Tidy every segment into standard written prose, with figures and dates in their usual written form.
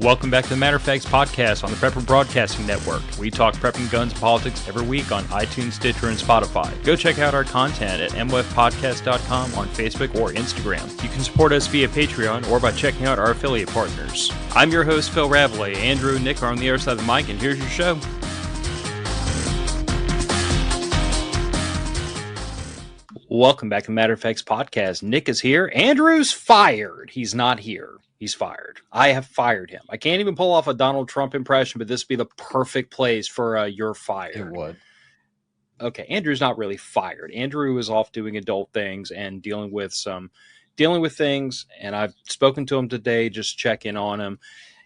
Welcome back to the Matter of Facts podcast on the Prepper Broadcasting Network. We talk prepping, guns, and politics every week on iTunes, Stitcher, and Spotify. Go check out our content at mwfpodcast.com on Facebook or Instagram. You can support us via Patreon or by checking out our affiliate partners. I'm your host, Phil Rabalais. Andrew and Nick are on the other side of the mic, and here's your show. Welcome back to the Matter of Facts podcast. Nick is here. Andrew's fired. He's not here. He's fired. I have fired him. I can't even pull off a Donald Trump impression, but this would be the perfect place for you're fired. It would. Okay, Andrew's not really fired. Andrew is off doing adult things and dealing with things, and I've spoken to him today, just check in on him.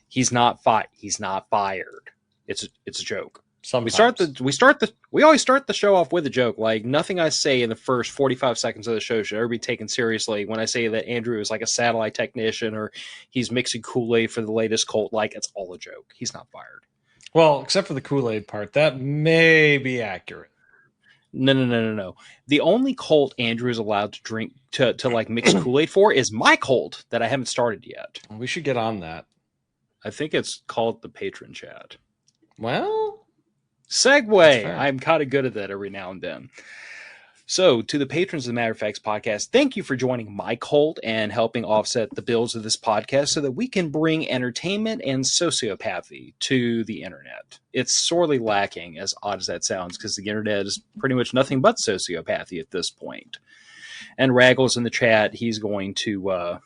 He's not fired. He's not fired. It's a joke. Sometimes. We always start the show off with a joke. Like, nothing I say in the first 45 seconds of the show should ever be taken seriously. When I say that Andrew is like a satellite technician or he's mixing Kool-Aid for the latest cult, like, it's all a joke. He's not fired. Well, except for the Kool-Aid part, that may be accurate. No. The only cult Andrew is allowed to drink to like mix Kool-Aid for is my cult that I haven't started yet. We should get on that. I think it's called the Patron Chat. Well, segue. I'm kind of good at that every now and then. So, to the patrons of the Matter of Facts podcast, thank you for joining my cult and helping offset the bills of this podcast so that we can bring entertainment and sociopathy to the internet. It's sorely lacking, as odd as that sounds, because the internet is pretty much nothing but sociopathy at this point. And Raggles in the chat, he's going to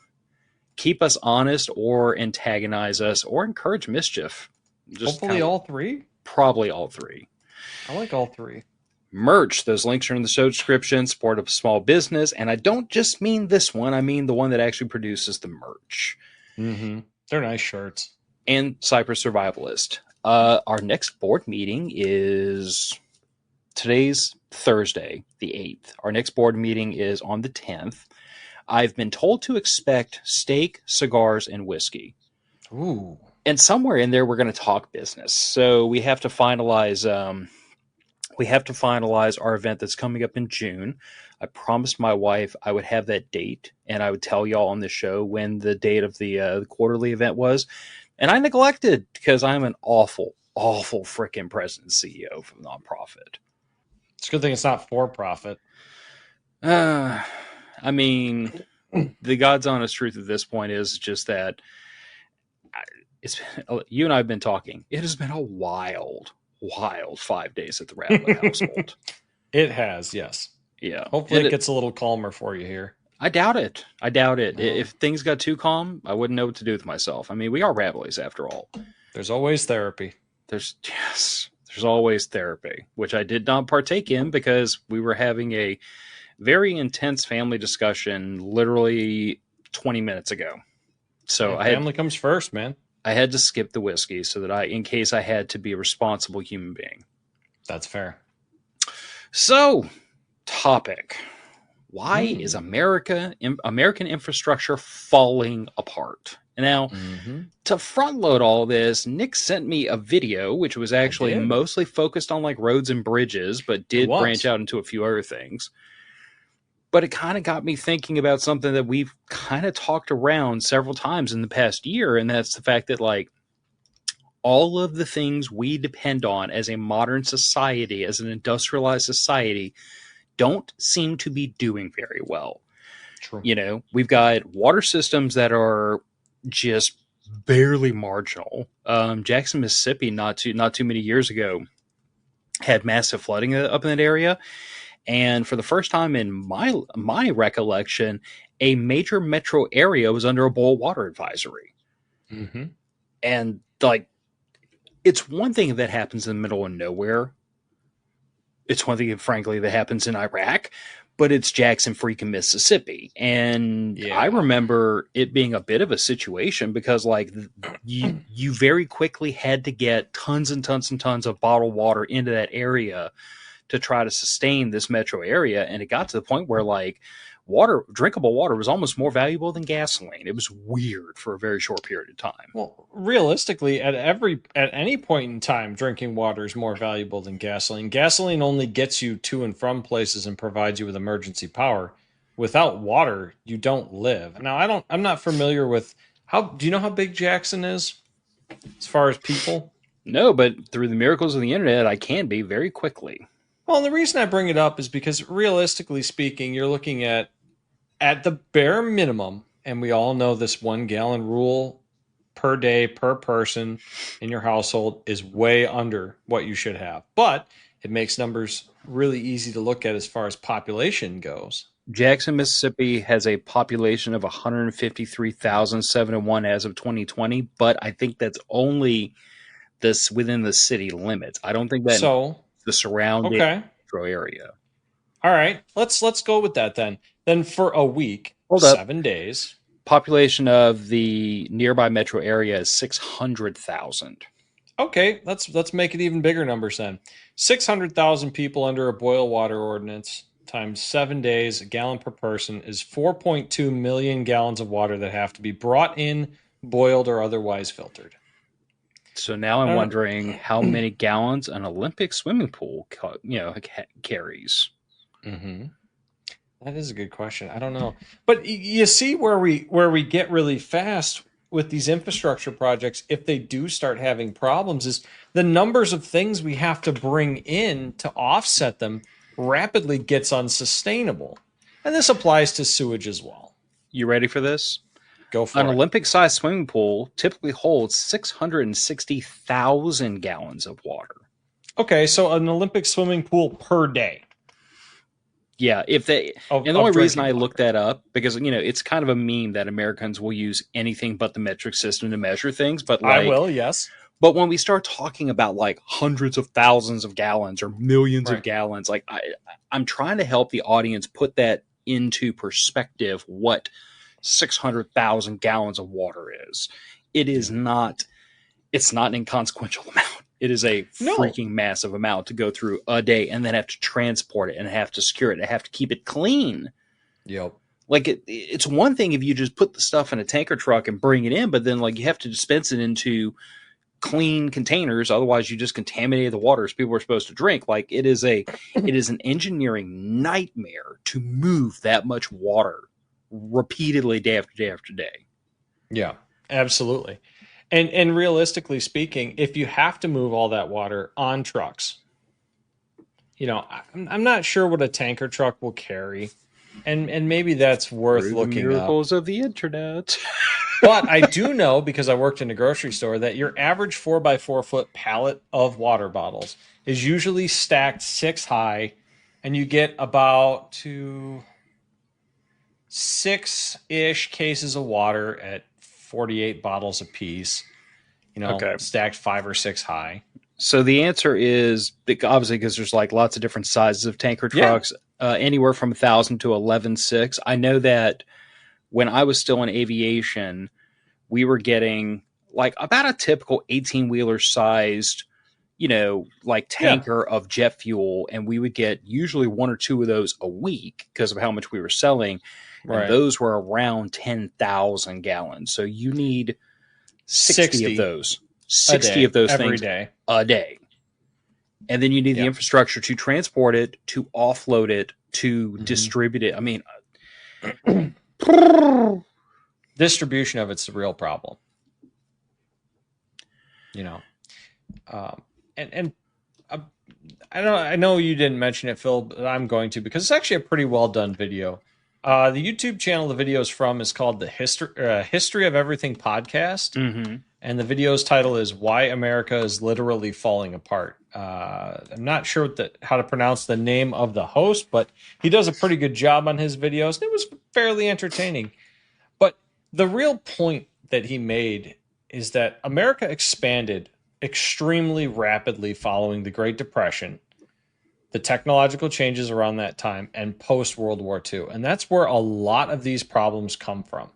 keep us honest or antagonize us or encourage mischief. Hopefully all three? Probably all three. I like all three. Merch. Those links are in the show description. Support a small business. And I don't just mean this one. I mean the one that actually produces the merch. Mm-hmm. They're nice shirts. And Cypress Survivalist. Our next board meeting is today's Thursday, the 8th. Our next board meeting is on the 10th. I've been told to expect steak, cigars, and whiskey. Ooh. And somewhere in there, we're going to talk business. So we have to finalize. Our event that's coming up in June. I promised my wife I would have that date, and I would tell y'all on the show when the date of the quarterly event was. And I neglected because I'm an awful freaking president and CEO of a nonprofit. It's a good thing it's not for profit. I mean, the God's honest truth at this point is just that. You and I have been talking. It has been a wild 5 days at the Rabalais household. It has, yes. Yeah. Hopefully it gets a little calmer for you here. I doubt it. No. If things got too calm, I wouldn't know what to do with myself. I mean, we are Rabalais after all. There's always therapy. There's always therapy, which I did not partake in because we were having a very intense family discussion literally 20 minutes ago. So family comes first, man. I had to skip the whiskey so that in case I had to be a responsible human being. That's fair. So, topic. Why is American infrastructure falling apart? Now, to front load all this, Nick sent me a video, which was actually mostly focused on like roads and bridges, but did branch out into a few other things. But it kind of got me thinking about something that we've kind of talked around several times in the past year. And that's the fact that like all of the things we depend on as a modern society, as an industrialized society, don't seem to be doing very well. True. You know, we've got water systems that are just barely marginal. Jackson, Mississippi, not too many years ago, had massive flooding up in that area. And for the first time in my recollection, a major metro area was under a boil water advisory. Mm-hmm. And like, it's one thing that happens in the middle of nowhere. It's one thing, frankly, that happens in Iraq, but it's Jackson freaking Mississippi. And I remember it being a bit of a situation because like you very quickly had to get tons and tons and tons of bottled water into that area to try to sustain this metro area. And it got to the point where like drinkable water was almost more valuable than gasoline. It was weird for a very short period of time. Well, realistically, at any point in time, drinking water is more valuable than gasoline. Gasoline only gets you to and from places and provides you with emergency power. Without water, you don't live. Now, I'm not familiar with do you know how big Jackson is? as far as people? No, but through the miracles of the internet, I can be very quickly. Well, the reason I bring it up is because realistically speaking, you're looking at the bare minimum, and we all know this 1 gallon rule per day per person in your household is way under what you should have. But it makes numbers really easy to look at as far as population goes. Jackson, Mississippi has a population of 153,701 as of 2020, but I think that's only this within the city limits. I don't think that So, the surrounding okay. metro area. All right. Let's go with that then. Then for a week, Hold up. 7 days. Population of the nearby metro area is 600,000. Okay, let's make it even bigger numbers then. 600,000 people under a boil water ordinance times 7 days, a gallon per person is 4.2 million gallons of water that have to be brought in, boiled, or otherwise filtered. So now I'm wondering how many gallons an Olympic swimming pool, carries. Mm-hmm. That is a good question. I don't know, but you see where we get really fast with these infrastructure projects. If they do start having problems, is the numbers of things we have to bring in to offset them rapidly gets unsustainable, and this applies to sewage as well. You ready for this? Go for it. An Olympic-sized swimming pool typically holds 660,000 gallons of water. Okay, so an Olympic swimming pool per day. Yeah, and the only reason I looked that up, because, it's kind of a meme that Americans will use anything but the metric system to measure things. But I will, yes. But when we start talking about like hundreds of thousands of gallons or millions of gallons, like I'm trying to help the audience put that into perspective, what 600,000 gallons of water is. It is not, it's not an inconsequential amount. It is a freaking massive amount to go through a day and then have to transport it and have to secure it and have to keep it clean. Yep. Like it's one thing if you just put the stuff in a tanker truck and bring it in, but then like you have to dispense it into clean containers. Otherwise you just contaminated the waters people are supposed to drink. Like it is an engineering nightmare to move that much water repeatedly day after day after day. Yeah, absolutely. And realistically speaking, if you have to move all that water on trucks, I'm not sure what a tanker truck will carry, and maybe that's worth looking up. Miracles of the internet. But I do know, because I worked in a grocery store, that your average 4x4 foot pallet of water bottles is usually stacked 6 high, and you get about 6-ish cases of water at 48 bottles a piece, stacked 5 or 6 high. So the answer is, obviously, because there's like lots of different sizes of tanker trucks, anywhere from 1,000 to 11.6. I know that when I was still in aviation, we were getting like about a typical 18-wheeler sized, tanker of jet fuel. And we would get usually 1 or 2 of those a week because of how much we were selling. Right. And those were around 10,000 gallons. So you need 60 of those. 60 of those things a day. And then you need the infrastructure to transport it, to offload it, to distribute it. I mean, distribution of it's the real problem. I know you didn't mention it, Phil, but I'm going to, because it's actually a pretty well done video. The YouTube channel the video is from is called the History of Everything podcast. Mm-hmm. And the video's title is Why America is Literally Falling Apart. I'm not sure how to pronounce the name of the host, but he does a pretty good job on his videos. And it was fairly entertaining. But the real point that he made is that America expanded extremely rapidly following the Great Depression, the technological changes around that time, and post-World War II. And that's where a lot of these problems come from.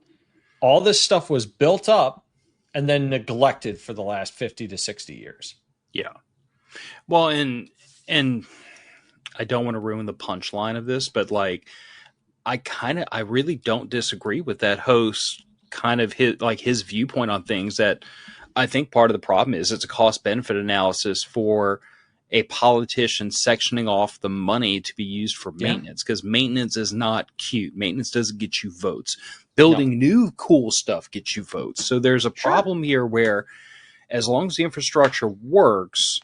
All this stuff was built up and then neglected for the last 50 to 60 years. Yeah. Well, and I don't want to ruin the punchline of this, but like, I really don't disagree with that host kind of his viewpoint on things. That I think part of the problem is it's a cost benefit analysis for a politician sectioning off the money to be used for maintenance, because maintenance is not cute. Maintenance doesn't get you votes. Building new cool stuff gets you votes. So there's a problem here where, as long as the infrastructure works,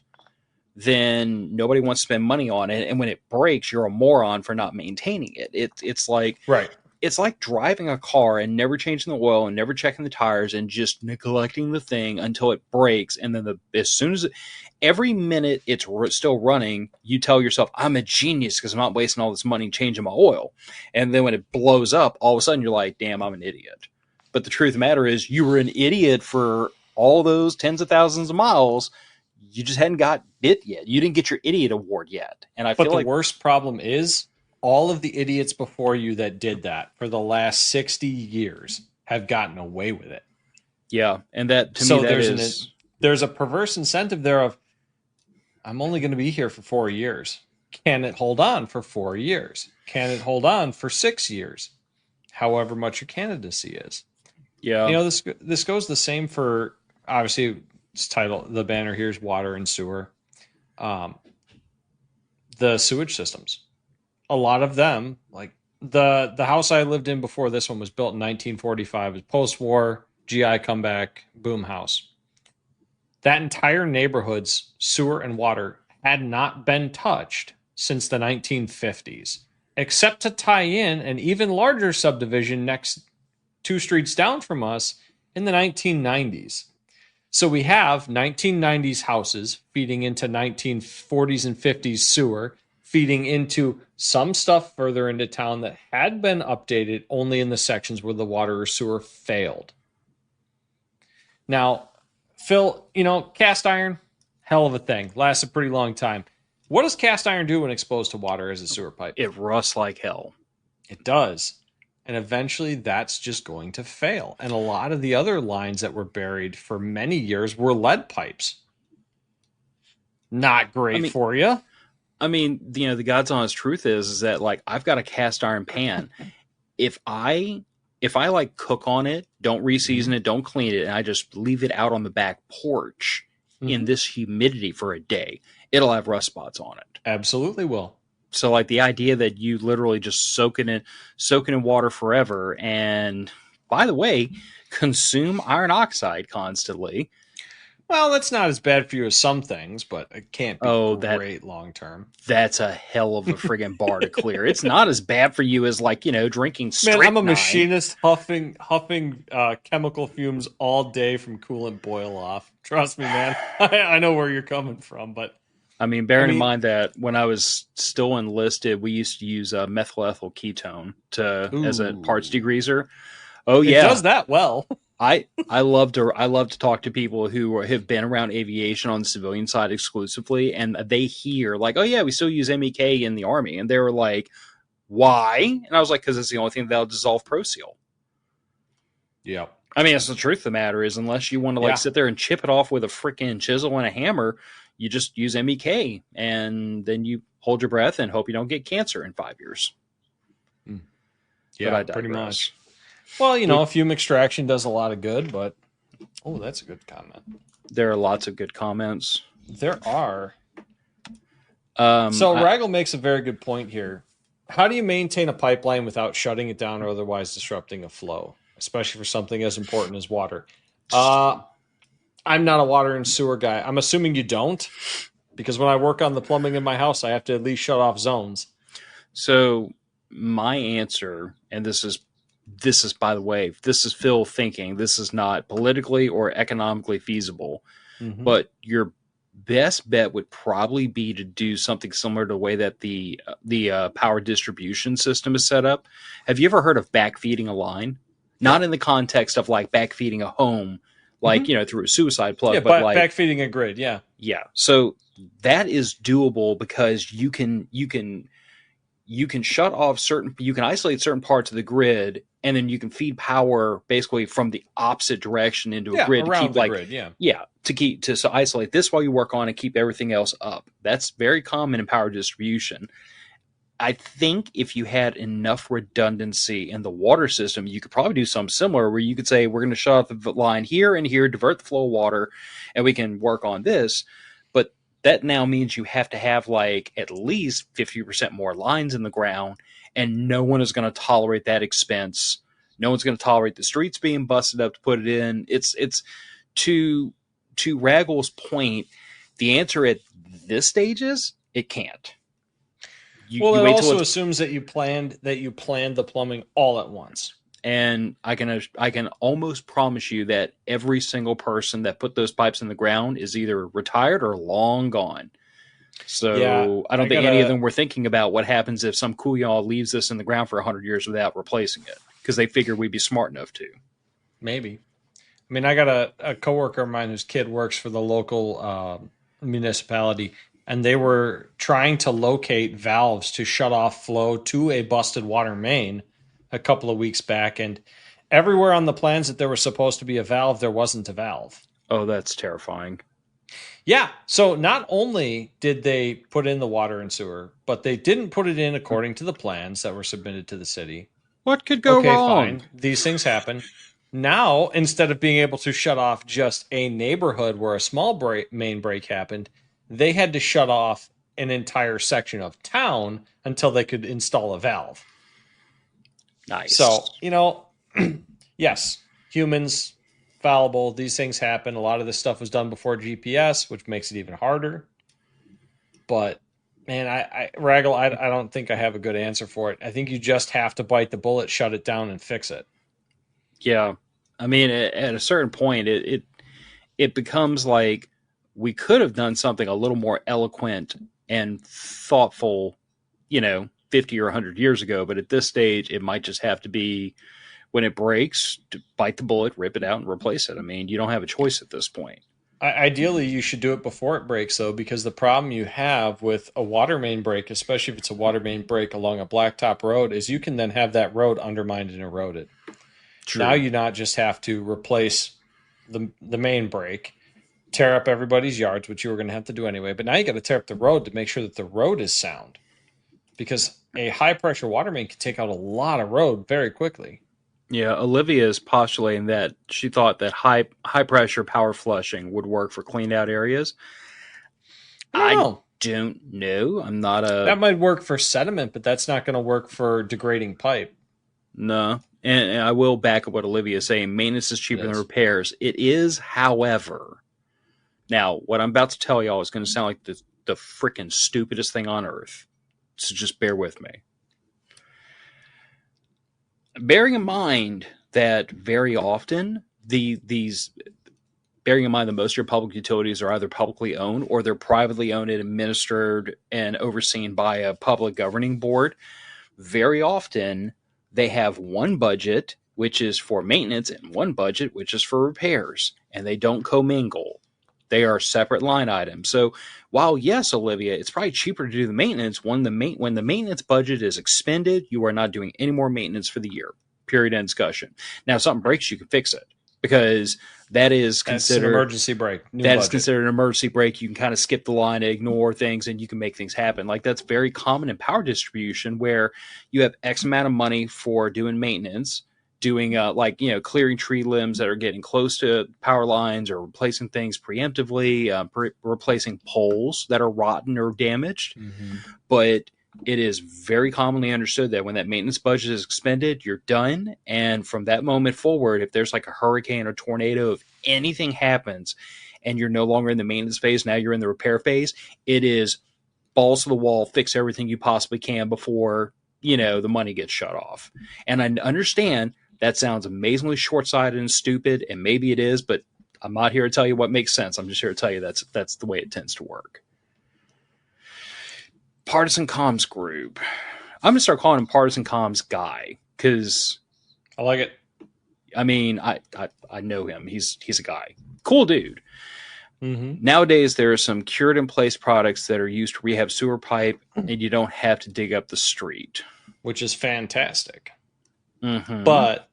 then nobody wants to spend money on it. And when it breaks, you're a moron for not maintaining it. It's like Right. It's like driving a car and never changing the oil and never checking the tires and just neglecting the thing until it breaks. And then as soon as every minute it's still running, you tell yourself, I'm a genius because I'm not wasting all this money changing my oil. And then when it blows up, all of a sudden you're like, damn, I'm an idiot. But the truth of the matter is you were an idiot for all those tens of thousands of miles. You just hadn't got bit yet. You didn't get your idiot award yet. And I feel like the worst problem is all of the idiots before you that did that for the last 60 years have gotten away with it. Yeah. And that to me, there's a perverse incentive there of, I'm only going to be here for 4 years. Can it hold on for 4 years? Can it hold on for 6 years? However much your candidacy is. Yeah. You know, this goes the same for, obviously, the banner here is water and sewer. The sewage systems. A lot of them, like the house I lived in before this one was built in 1945, it was post-war, GI comeback, boom house. That entire neighborhood's sewer and water had not been touched since the 1950s, except to tie in an even larger subdivision next 2 streets down from us in the 1990s. So we have 1990s houses feeding into 1940s and 50s sewer, feeding into some stuff further into town that had been updated only in the sections where the water or sewer failed. Now, Phil, cast iron, hell of a thing. Lasts a pretty long time. What does cast iron do when exposed to water as a sewer pipe? It rusts like hell. It does. And eventually that's just going to fail. And a lot of the other lines that were buried for many years were lead pipes. Not great for you. I mean, the God's honest truth is that like I've got a cast iron pan. If I like cook on it, don't reseason it, don't clean it, and I just leave it out on the back porch in this humidity for a day, it'll have rust spots on it. Absolutely will. So like the idea that you literally just soak it in water forever, and by the way, consume iron oxide constantly. Well, that's not as bad for you as some things, but it can't be great long term. That's a hell of a friggin' bar to clear. It's not as bad for you as drinking strychnine. Man, I'm a machinist huffing chemical fumes all day from coolant boil off. Trust me, man. I know where you're coming from, but I mean, bearing in mind that when I was still enlisted, we used to use methyl ethyl ketone as a parts degreaser. Oh yeah, it does that well. I love to talk to people who have been around aviation on the civilian side exclusively, and they hear like, oh yeah, we still use MEK in the Army, and they were like, why? And I was like, because it's the only thing that'll dissolve ProSeal. Yeah. I mean, that's the truth of the matter is, unless you want to sit there and chip it off with a freaking chisel and a hammer, you just use MEK, and then you hold your breath and hope you don't get cancer in 5 years. Yeah, pretty much. Well, fume extraction does a lot of good, but that's a good comment. There are lots of good comments. There are. Ragel makes a very good point here. How do you maintain a pipeline without shutting it down or otherwise disrupting a flow, especially for something as important as water? I'm not a water and sewer guy. I'm assuming you don't, because when I work on the plumbing in my house, I have to at least shut off zones. So my answer, and this is, by the way, this is Phil thinking, this is not politically or economically feasible, but your best bet would probably be to do something similar to the way that the power distribution system is set up. Have you ever heard of backfeeding a line? Not in the context of like backfeeding a home, through a suicide plug, but like backfeeding a grid. Yeah. Yeah. So that is doable because you can shut off you can isolate certain parts of the grid, and then you can feed power basically from the opposite direction into a grid around to keep the grid. Yeah. To isolate this while you work on and keep everything else up. That's very common in power distribution. I think if you had enough redundancy in the water system, you could probably do something similar where you could say, we're going to shut off the line here and here, divert the flow of water, and we can work on this. But that now means you have to have like at least 50% more lines in the ground, and no one is going to tolerate that expense. No one's going to tolerate the streets being busted up to put it in. It's to to Raggle's point, the answer at this stage is it can't. It also assumes that you planned the plumbing all at once. And I can almost promise you that every single person that put those pipes in the ground is either retired or long gone. So yeah, I don't think any of them were thinking about what happens if some Kuyal leaves this in the ground for 100 years without replacing it, because they figured we'd be smart enough to. Maybe. I mean, I got a coworker of mine whose kid works for the local municipality, and they were trying to locate valves to shut off flow to a busted water main a couple of weeks back, and everywhere on the plans that there was supposed to be a valve, there wasn't a valve. Oh, that's terrifying. Yeah, so not only did they put in the water and sewer, but they didn't put it in according to the plans that were submitted to the city. What could go wrong? Fine. These things happen. Now, instead of being able to shut off just a neighborhood where a small main break happened, they had to shut off an entire section of town until they could install a valve. Nice. So, yes, humans, fallible. These things happen. A lot of this stuff was done before GPS, which makes it even harder. But, man, Raggle, I don't think I have a good answer for it. I think you just have to bite the bullet, shut it down, and fix it. Yeah. I mean, at a certain point, it becomes like we could have done something a little more eloquent and thoughtful, 50 or 100 years ago. But at this stage, it might just have to be, when it breaks, to bite the bullet, rip it out, and replace it. I mean, you don't have a choice at this point. Ideally, you should do it before it breaks, though, because the problem you have with a water main break, especially if it's a water main break along a blacktop road, is you can then have that road undermined and eroded. True. Now you not just have to replace the main break, tear up everybody's yards, which you were going to have to do anyway, but now you got to tear up the road to make sure that the road is sound, because a high-pressure water main can take out a lot of road very quickly. Yeah, Olivia is postulating that she thought that high pressure power flushing would work for cleaned out areas. I don't know. I'm not a... That might work for sediment, but that's not going to work for degrading pipe. No. And I will back up what Olivia is saying. Maintenance is cheaper than repairs. It is, however... Now, what I'm about to tell y'all is going to sound like the freaking stupidest thing on earth. So just bear with me. Bearing in mind that very often bearing in mind that most of your public utilities are either publicly owned or they're privately owned and administered and overseen by a public governing board, very often they have one budget, which is for maintenance, and one budget, which is for repairs, and they don't commingle. They are separate line items. So while, yes, Olivia, it's probably cheaper to do the maintenance, when the maintenance budget is expended, you are not doing any more maintenance for the year. Period. End discussion. Now, if something breaks, you can fix it, because that's considered an emergency break. Is considered an emergency break. You can kind of skip the line, ignore things, and you can make things happen. Like, that's very common in power distribution, where you have X amount of money for doing maintenance, doing clearing tree limbs that are getting close to power lines, or replacing things preemptively, replacing poles that are rotten or damaged. Mm-hmm. But it is very commonly understood that when that maintenance budget is expended, you're done. And from that moment forward, if there's like a hurricane or tornado, if anything happens and you're no longer in the maintenance phase, now you're in the repair phase, it is balls to the wall, fix everything you possibly can before, the money gets shut off. And I understand that sounds amazingly short-sighted and stupid, and maybe it is, but I'm not here to tell you what makes sense. I'm just here to tell you that's the way it tends to work. Partisan Comms Group. I'm going to start calling him Partisan Comms Guy, because I like it. I mean, I know him. He's a guy. Cool dude. Mm-hmm. Nowadays, there are some cured-in-place products that are used to rehab sewer pipe, and you don't have to dig up the street. Which is fantastic. Mm-hmm. But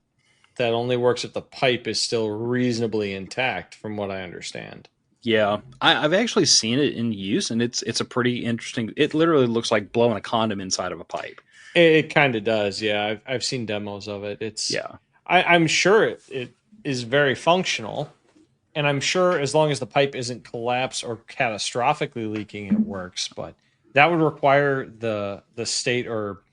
that only works if the pipe is still reasonably intact, from what I understand. Yeah, I've actually seen it in use, and it's a pretty interesting... It literally looks like blowing a condom inside of a pipe. It kind of does, yeah. I've seen demos of it. I'm sure it is very functional, and I'm sure as long as the pipe isn't collapsed or catastrophically leaking, it works. But that would require the state or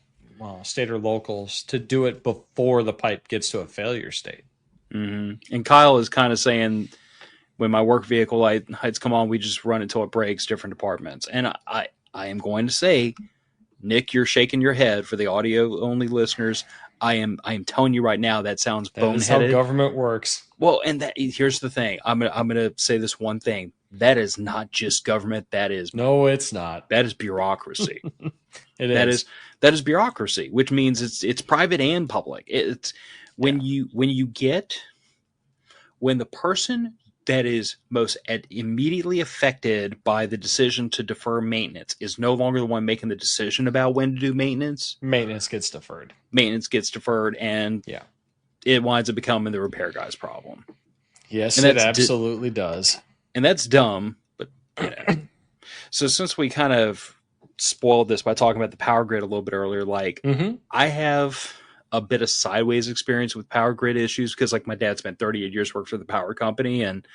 locals to do it before the pipe gets to a failure state. Mm-hmm. And Kyle is kind of saying, when my work vehicle lights come on, we just run until it breaks, different departments. And I am going to say, Nick, you're shaking your head for the audio only listeners. I am telling you right now that sounds boneheaded. That is how government works. Well, and here's the thing. I'm gonna say this one thing. That is not just government. No, it's not. That is bureaucracy. That is bureaucracy, which means it's private and public. It's when the person that is most immediately affected by the decision to defer maintenance is no longer the one making the decision about when to do maintenance. Maintenance gets deferred. And it winds up becoming the repair guy's problem. Yes, and it absolutely does. And that's dumb, but So since we kind of spoiled this by talking about the power grid a little bit earlier, I have a bit of sideways experience with power grid issues because my dad spent 38 years working for the power company, and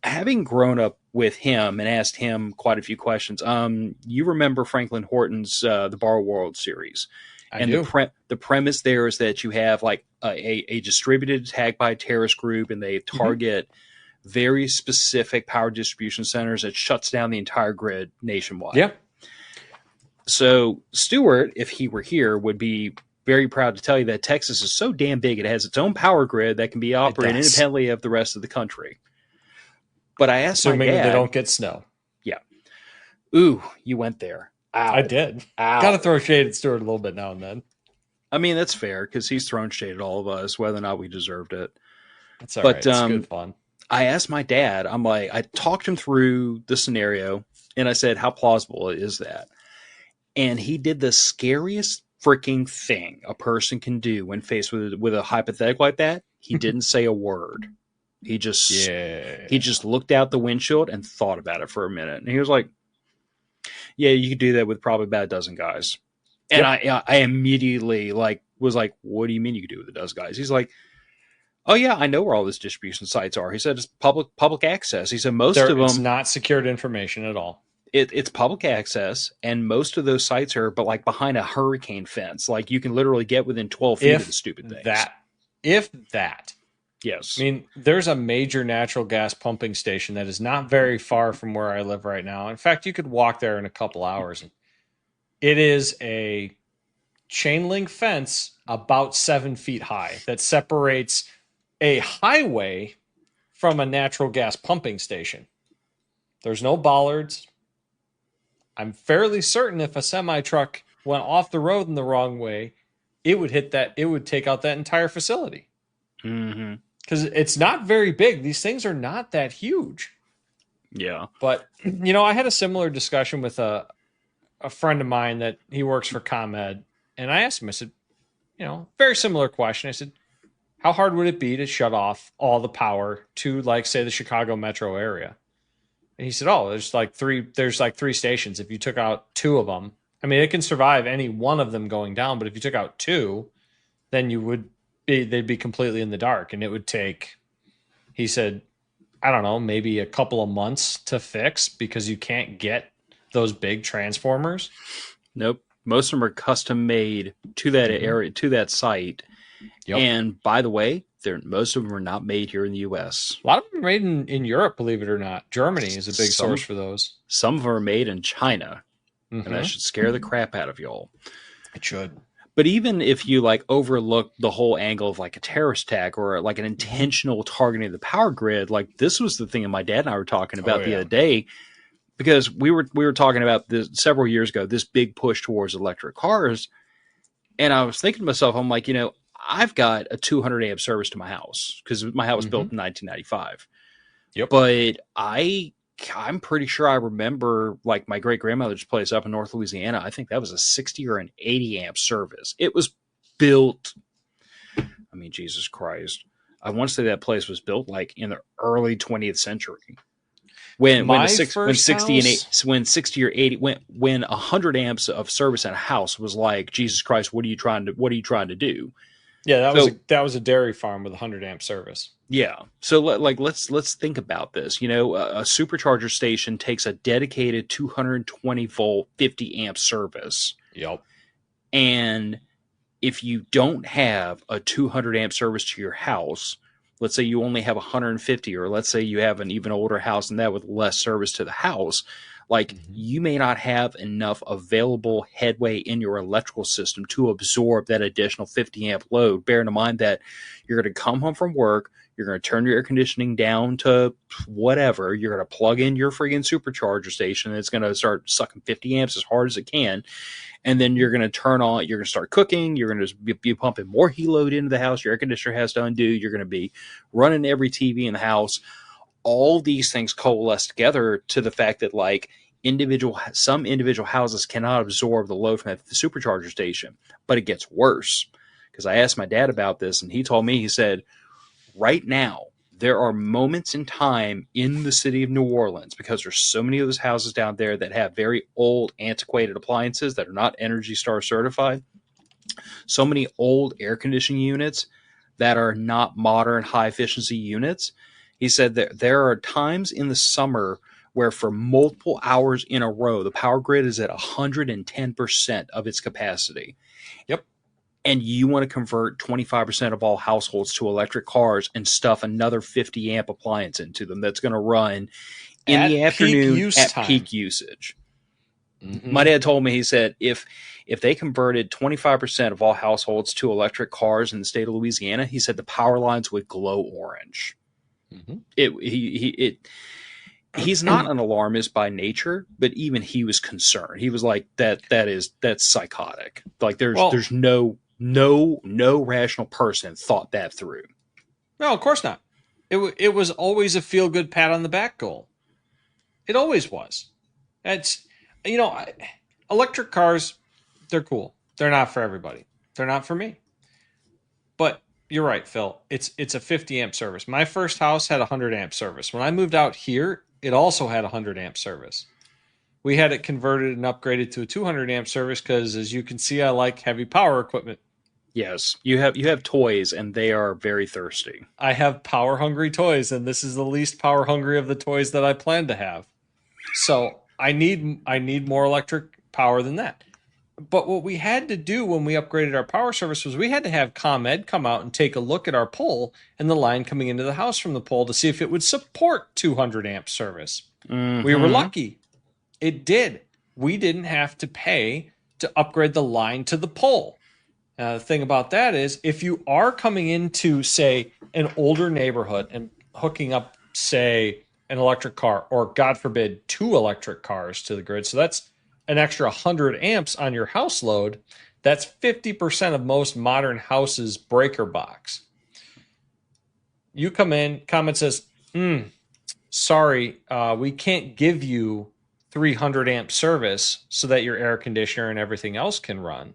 having grown up with him and asked him quite a few questions. You remember Franklin Horton's The Borrow World series. I do. The premise there is that you have a distributed attack by a terrorist group, and they target very specific power distribution centers that shuts down the entire grid nationwide. Yeah. So Stuart, if he were here, would be very proud to tell you that Texas is so damn big, it has its own power grid that can be operated independently of the rest of the country. But I asked my dad, they don't get snow. Yeah. Ooh, you went there. Ow. I did. Got to throw shade at Stuart a little bit now and then. I mean, that's fair because he's thrown shade at all of us, whether or not we deserved it. That's all right. It's good fun. I asked my dad, I talked him through the scenario, and I said, how plausible is that? And he did the scariest freaking thing a person can do when faced with a hypothetical like that. He didn't say a word. He just looked out the windshield and thought about it for a minute. And he was like, yeah, you could do that with probably about a dozen guys. And I immediately was like, what do you mean you could do it with a dozen guys? He's like, oh yeah, I know where all these distribution sites are. He said it's public access. He said most of them, it's not secured information at all. It's public access, and most of those sites are behind a hurricane fence. You can literally get within 12 feet of the stupid things. If that. Yes. I mean, there's a major natural gas pumping station that is not very far from where I live right now. In fact, you could walk there in a couple hours. It is a chain link fence about 7 feet high that separates a highway from a natural gas pumping station. There's no bollards. I'm fairly certain if a semi truck went off the road in the wrong way, it would take out that entire facility. Because it's not very big. These things are not that huge. Yeah. But, I had a similar discussion with a friend of mine that he works for ComEd. And I asked him, I said, very similar question. I said, how hard would it be to shut off all the power to, say, the Chicago metro area? And he said, oh, there's three stations. If you took out two of them, I mean, it can survive any one of them going down. But if you took out two, then they'd be completely in the dark. And it would take, he said, I don't know, maybe a couple of months to fix because you can't get those big transformers. Nope. Most of them are custom made to that area, to that site. Yep. And by the way, most of them are not made here in the U.S. A lot of them are made in Europe, believe it or not. Germany is a big source for those. Some of them are made in China. And that should scare the crap out of y'all. It should. But even if you overlook the whole angle of a terrorist attack or an intentional targeting of the power grid, this was the thing that my dad and I were talking about the other day, because we were talking about this several years ago, this big push towards electric cars. And I was thinking to myself, I'm like, I've got a 200 amp service to my house because my house was built in 1995. Yep. But I'm pretty sure I remember my great grandmother's place up in North Louisiana. I think that was a 60 or an 80 amp service. It was built. I mean, Jesus Christ. I want to say that place was built in the early 20th century. When 60 or 80, when 100 amps of service in a house was Jesus Christ, what are you trying to do? Yeah, that was a dairy farm with 100 amp service. Yeah. So let's think about this. A supercharger station takes a dedicated 220 volt 50 amp service. Yep. And if you don't have a 200 amp service to your house, let's say you only have 150, or let's say you have an even older house and that with less service to the house, like you may not have enough available headway in your electrical system to absorb that additional 50 amp load. Bearing in mind that you're going to come home from work, you're going to turn your air conditioning down to whatever, you're going to plug in your friggin' supercharger station, and it's going to start sucking 50 amps as hard as it can. And then you're going to turn on, you're going to start cooking, you're going to be pumping more heat load into the house, your air conditioner has to undo, you're going to be running every TV in the house. All these things coalesce together to the fact that like some individual houses cannot absorb the load from the supercharger station. But it gets worse, because I asked my dad about this, and he told me, he said, right now, there are moments in time in the city of New Orleans, because there's so many of those houses down there that have very old, antiquated appliances that are not Energy Star certified. So many old air conditioning units that are not modern, high efficiency units. He said that there are times in the summer where for multiple hours in a row, the power grid is at 110% of its capacity. Yep. And you want to convert 25% of all households to electric cars and stuff another 50 amp appliance into them that's going to run in the afternoon at peak usage. My dad told me, he said, if they converted 25% of all households to electric cars in the state of Louisiana, he said the power lines would glow orange. He's not an alarmist by nature, but even he was concerned. He was like, that's psychotic. Like there's no rational person thought that through. No, of course not. It was always a feel good pat on the back goal. It always was. It's, electric cars, they're cool. They're not for everybody. They're not for me. But you're right, Phil. It's a 50 amp service. My first house had 100 amp service. When I moved out here, it also had 100 amp service. We had it converted and upgraded to a 200 amp service because, as you can see, I like heavy power equipment. Yes, you have toys, and they are very thirsty. I have power hungry toys, and this is the least power hungry of the toys that I plan to have. So I need more electric power than that. But what we had to do when we upgraded our power service was we had to have ComEd come out and take a look at our pole and the line coming into the house from the pole to see if it would support 200 amp service. We were lucky. It did. We didn't have to pay to upgrade the line to the pole. Now, the thing about that is, if you are coming into, say, an older neighborhood and hooking up, say, an electric car, or God forbid, 2 electric cars to the grid, so that's an extra 100 amps on your house load, that's 50% of most modern houses' breaker box. You come in, ComEd says, sorry, we can't give you 300 amp service so that your air conditioner and everything else can run.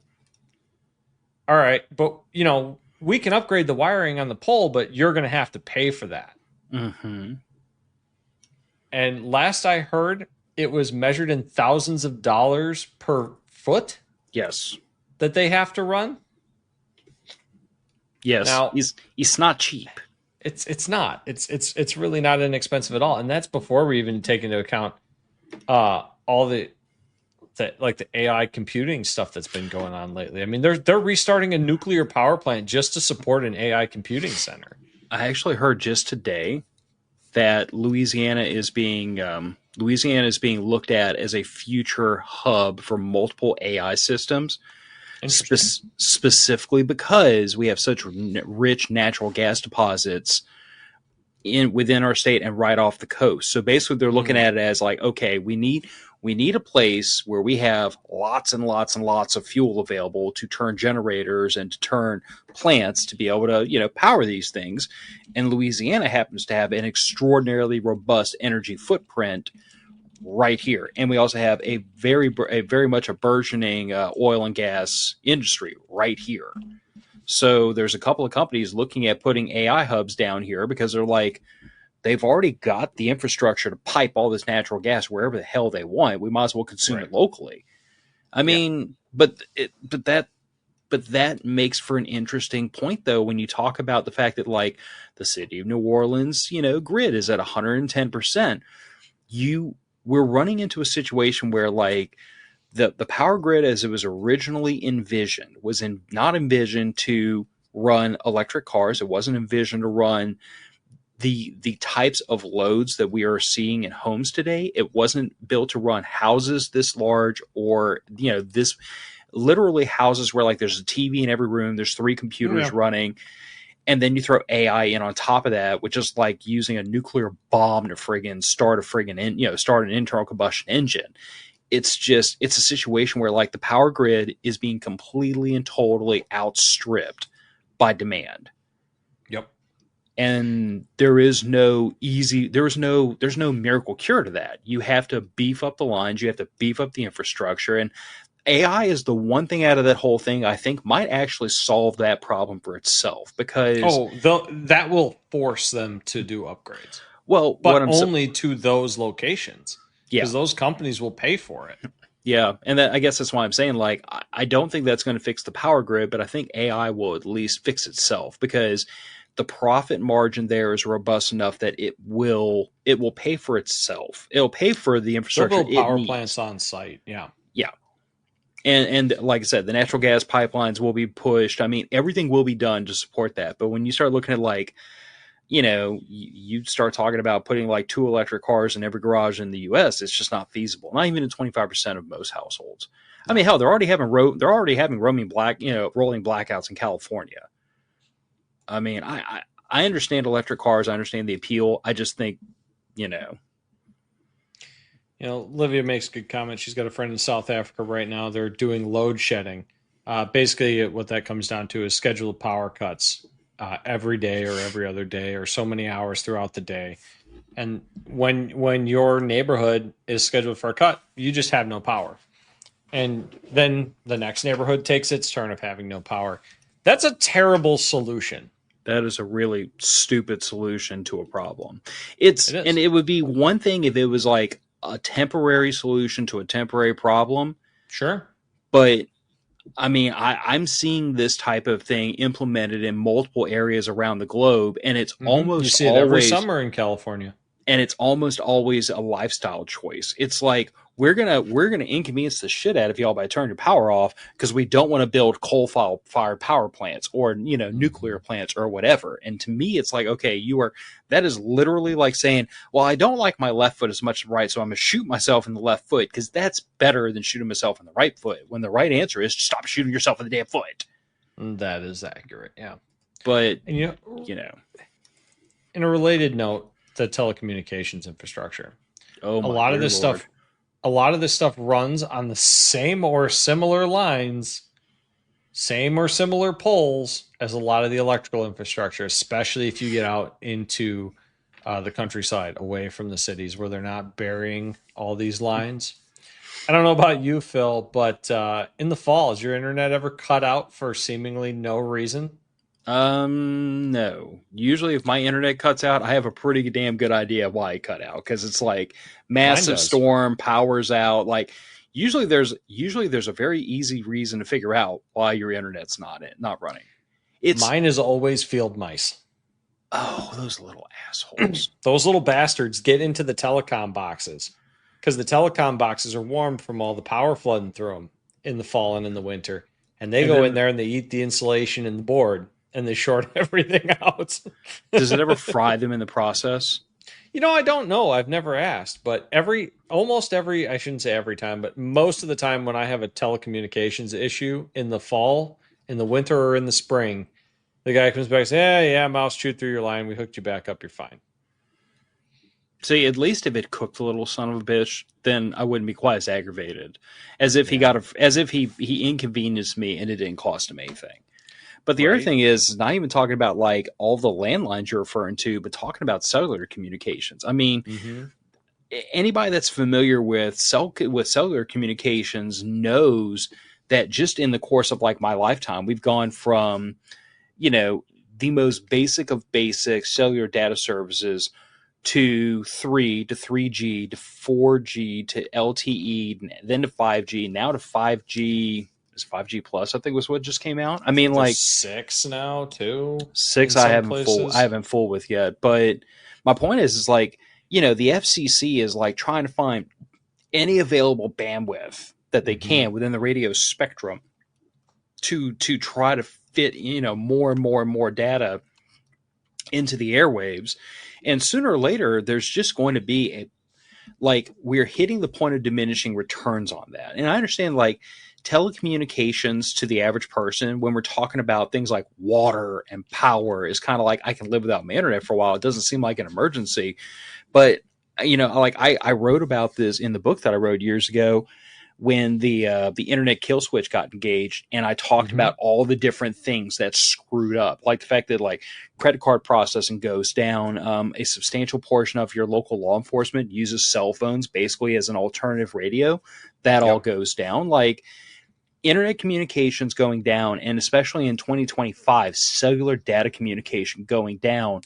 All right, but, we can upgrade the wiring on the pole, but you're going to have to pay for that. And last I heard, it was measured in thousands of dollars per foot. Yes. That they have to run. Yes. Now, it's not cheap. It's not. It's really not inexpensive at all. And that's before we even take into account all the AI computing stuff that's been going on lately. I mean, they're restarting a nuclear power plant just to support an AI computing center. I actually heard just today that Louisiana is being looked at as a future hub for multiple AI systems, specifically because we have such rich natural gas deposits within our state and right off the coast. So basically, they're looking at it as like, okay, we need a place where we have lots and lots and lots of fuel available to turn generators and to turn plants to be able to, power these things. And Louisiana happens to have an extraordinarily robust energy footprint right here. And we also have a very much a burgeoning oil and gas industry right here. So there's a couple of companies looking at putting AI hubs down here because they're like, they've already got the infrastructure to pipe all this natural gas wherever the hell they want. We might as well consume it locally. I mean, but that makes for an interesting point, though, when you talk about the fact that, like, the city of New Orleans, grid is at 110%. We're running into a situation where, like, the power grid as it was originally envisioned was not envisioned to run electric cars. It wasn't envisioned to run the types of loads that we are seeing in homes today. It wasn't built to run houses this large, or this literally houses where like there's a TV in every room, there's 3 computers running, and then you throw AI in on top of that, which is like using a nuclear bomb to friggin' start an internal combustion engine. It's a situation where like the power grid is being completely and totally outstripped by demand. Yep. And there's no miracle cure to that. You have to beef up the lines, you have to beef up the infrastructure, and AI is the one thing out of that whole thing I think might actually solve that problem for itself, because that will force them to do upgrades. Well, but only to those locations. Yeah, because those companies will pay for it. Yeah, and I guess that's why I'm saying, like, I don't think that's going to fix the power grid, but I think AI will at least fix itself, because the profit margin there is robust enough that it will pay for itself. It'll pay for the infrastructure. They'll build power plants on site. Yeah. Yeah. And like I said, the natural gas pipelines will be pushed. I mean, everything will be done to support that. But when you start looking at, like, you start talking about putting like 2 electric cars in every garage in the U.S., it's just not feasible. Not even in 25% of most households. I mean, hell, they're already having rolling blackouts in California. I mean, I understand electric cars. I understand the appeal. I just think, Olivia makes a good comment. She's got a friend in South Africa right now. They're doing load shedding. Basically, what that comes down to is scheduled power cuts every day or every other day or so many hours throughout the day. And when your neighborhood is scheduled for a cut, you just have no power. And then the next neighborhood takes its turn of having no power. That's a terrible solution. That is a really stupid solution to a problem. And it would be one thing if it was like a temporary solution to a temporary problem. Sure. But I mean, I'm seeing this type of thing implemented in multiple areas around the globe, and it's almost you see it every summer in California. And it's almost always a lifestyle choice. It's like, we're gonna inconvenience the shit out of y'all by turning your power off because we don't want to build coal-fired power plants or nuclear plants or whatever. And to me, it's like, okay, that is literally like saying, well, I don't like my left foot as much as right, so I'm gonna shoot myself in the left foot because that's better than shooting myself in the right foot. When the right answer is stop shooting yourself in the damn foot. That is accurate, yeah. But in a related note, the telecommunications infrastructure. A lot of this stuff runs on the same or similar lines, same or similar poles as a lot of the electrical infrastructure, especially if you get out into the countryside, away from the cities where they're not burying all these lines. I don't know about you, Phil, but in the fall, has your internet ever cut out for seemingly no reason? No. Usually if my internet cuts out, I have a pretty damn good idea why it cut out, because it's like massive storm, power's out. Like usually there's a very easy reason to figure out why your internet's not running. Mine is always field mice. Oh, those little assholes. Those little bastards get into the telecom boxes because the telecom boxes are warm from all the power flooding through them in the fall and in the winter. And they go in there and they eat the insulation and the board. And they short everything out. Does it ever fry them in the process? I don't know. I've never asked. But almost every, I shouldn't say every time, but most of the time when I have a telecommunications issue in the fall, in the winter, or in the spring, the guy comes back and says, yeah, mouse chewed through your line. We hooked you back up. You're fine. See, at least if it cooked the little son of a bitch, then I wouldn't be quite as aggravated as if he inconvenienced me and it didn't cost him anything. But the other thing is not even talking about like all the landlines you're referring to, but talking about cellular communications. I mean, anybody that's familiar with cellular communications knows that just in the course of like my lifetime, we've gone from, the most basic of basic cellular data services to 3 to 3G to 4G to LTE, then to 5G, now to 5G. Is 5G Plus, I think, was what just came out. I mean, like 6 now too. 6 I haven't fooled with yet. But my point is like, the FCC is like trying to find any available bandwidth that they can within the radio spectrum to try to fit, more and more and more data into the airwaves. And sooner or later, there's just going to be we're hitting the point of diminishing returns on that. And I understand telecommunications to the average person, when we're talking about things like water and power, is kind of like, I can live without my internet for a while. It doesn't seem like an emergency. But, I wrote about this in the book that I wrote years ago when the internet kill switch got engaged, and I talked about all the different things that screwed up, like the fact that credit card processing goes down, a substantial portion of your local law enforcement uses cell phones basically as an alternative radio. That all goes down. Internet communications going down, and especially in 2025, cellular data communication going down.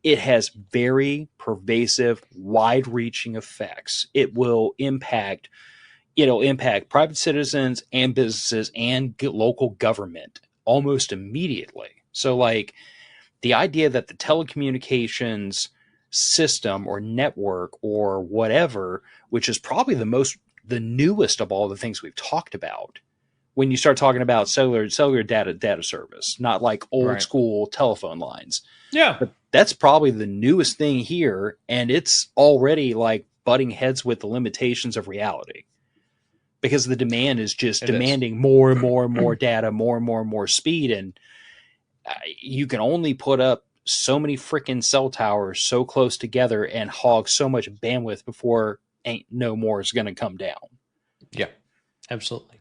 It has very pervasive, wide-reaching effects. It'll impact private citizens and businesses and local government almost immediately. So the idea that the telecommunications system or network or whatever, which is probably the newest of all the things we've talked about, when you start talking about cellular data service, not like old school telephone lines. Yeah. But that's probably the newest thing here. And it's already butting heads with the limitations of reality, because the demand is just demanding more and more and more data, more and more and more speed. And you can only put up so many freaking cell towers so close together and hog so much bandwidth before ain't no more is going to come down. Yeah, absolutely.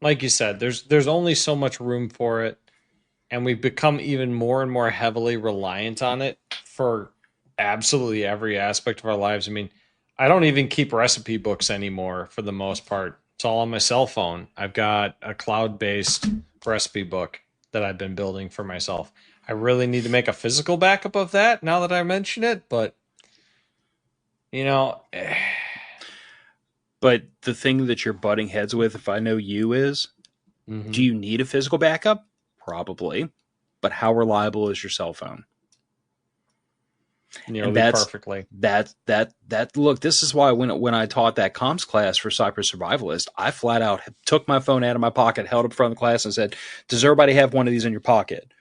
Like you said, there's only so much room for it, and we've become even more and more heavily reliant on it for absolutely every aspect of our lives. I mean, I don't even keep recipe books anymore for the most part. It's all on my cell phone. I've got a cloud-based recipe book that I've been building for myself. I really need to make a physical backup of that now that I mention it, but But the thing that you're butting heads with, if I know you, is, do you need a physical backup? Probably. But how reliable is your cell phone? Nearly perfectly. Look, this is why when I taught that comms class for Cyber Survivalist, I flat out took my phone out of my pocket, held it in front of the class, and said, does everybody have one of these in your pocket?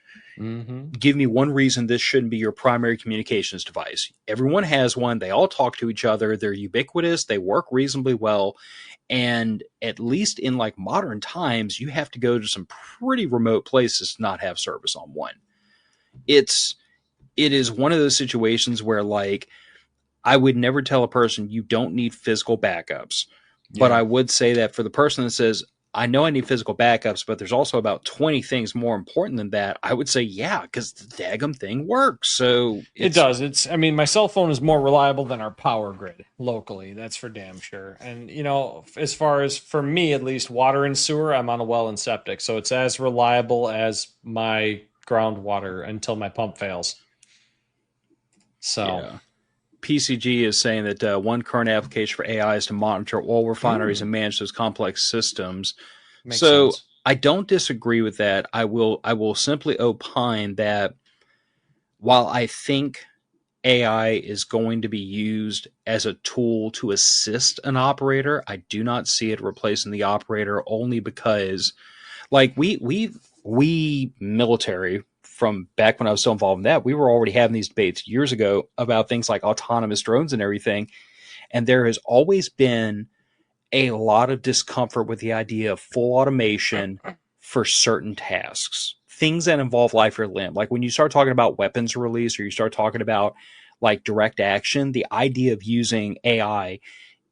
Give me one reason this shouldn't be your primary communications device. Everyone has one. They all talk to each other. They're ubiquitous. They work reasonably well. And at least in modern times, you have to go to some pretty remote places to not have service on one. It is one of those situations where I would never tell a person you don't need physical backups. Yeah. But I would say that for the person that says, I know I need physical backups, but there's also about 20 things more important than that, I would say, yeah, because the daggum thing works. So it does. My cell phone is more reliable than our power grid locally. That's for damn sure. And, as far as for me, at least water and sewer, I'm on a well and septic. So it's as reliable as my groundwater until my pump fails. So yeah. PCG is saying that one current application for AI is to monitor oil refineries and manage those complex systems. Makes sense. I don't disagree with that. I will simply opine that while I think AI is going to be used as a tool to assist an operator, I do not see it replacing the operator, only because we military, from back when I was still involved in that, we were already having these debates years ago about things like autonomous drones and everything. And there has always been a lot of discomfort with the idea of full automation for certain tasks, things that involve life or limb. Like when you start talking about weapons release, or you start talking about direct action, the idea of using AI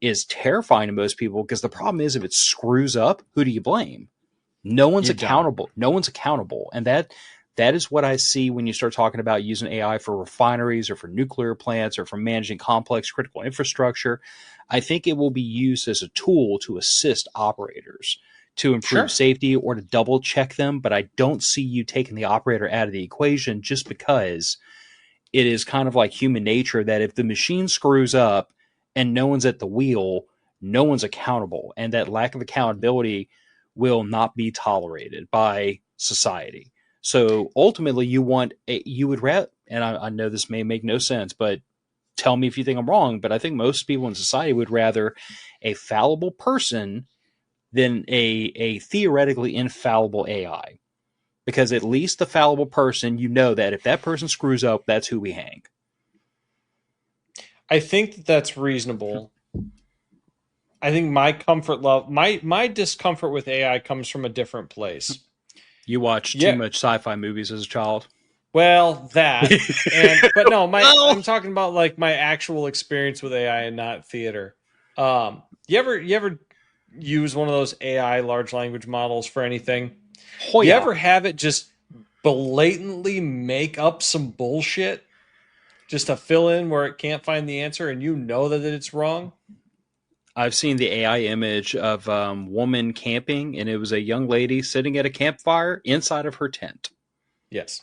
is terrifying to most people, because the problem is, if it screws up, who do you blame? No one's accountable. No one's accountable. And that is what I see when you start talking about using AI for refineries or for nuclear plants or for managing complex critical infrastructure. I think it will be used as a tool to assist operators to improve safety or to double check them. But I don't see you taking the operator out of the equation, just because it is kind of like human nature that if the machine screws up and no one's at the wheel, no one's accountable. And that lack of accountability will not be tolerated by society. So ultimately, you would rather, and I know this may make no sense, but tell me if you think I'm wrong, but I think most people in society would rather a fallible person than a theoretically infallible AI. Because at least the fallible person, you know that if that person screws up, that's who we hang. I think that's reasonable. I think my comfort level, my discomfort with AI comes from a different place. You watched too Yeah, much sci-fi movies as a child. well, that but no, Oh, I'm talking about like my actual experience with AI and not theater. You ever use one of those AI large language models for anything? You Hoya. ever have it just blatantly make up some bullshit just to fill in where it can't find the answer and you know that it's wrong? I've seen the AI image of woman camping, and it was a young lady sitting at a campfire inside of her tent. Yes.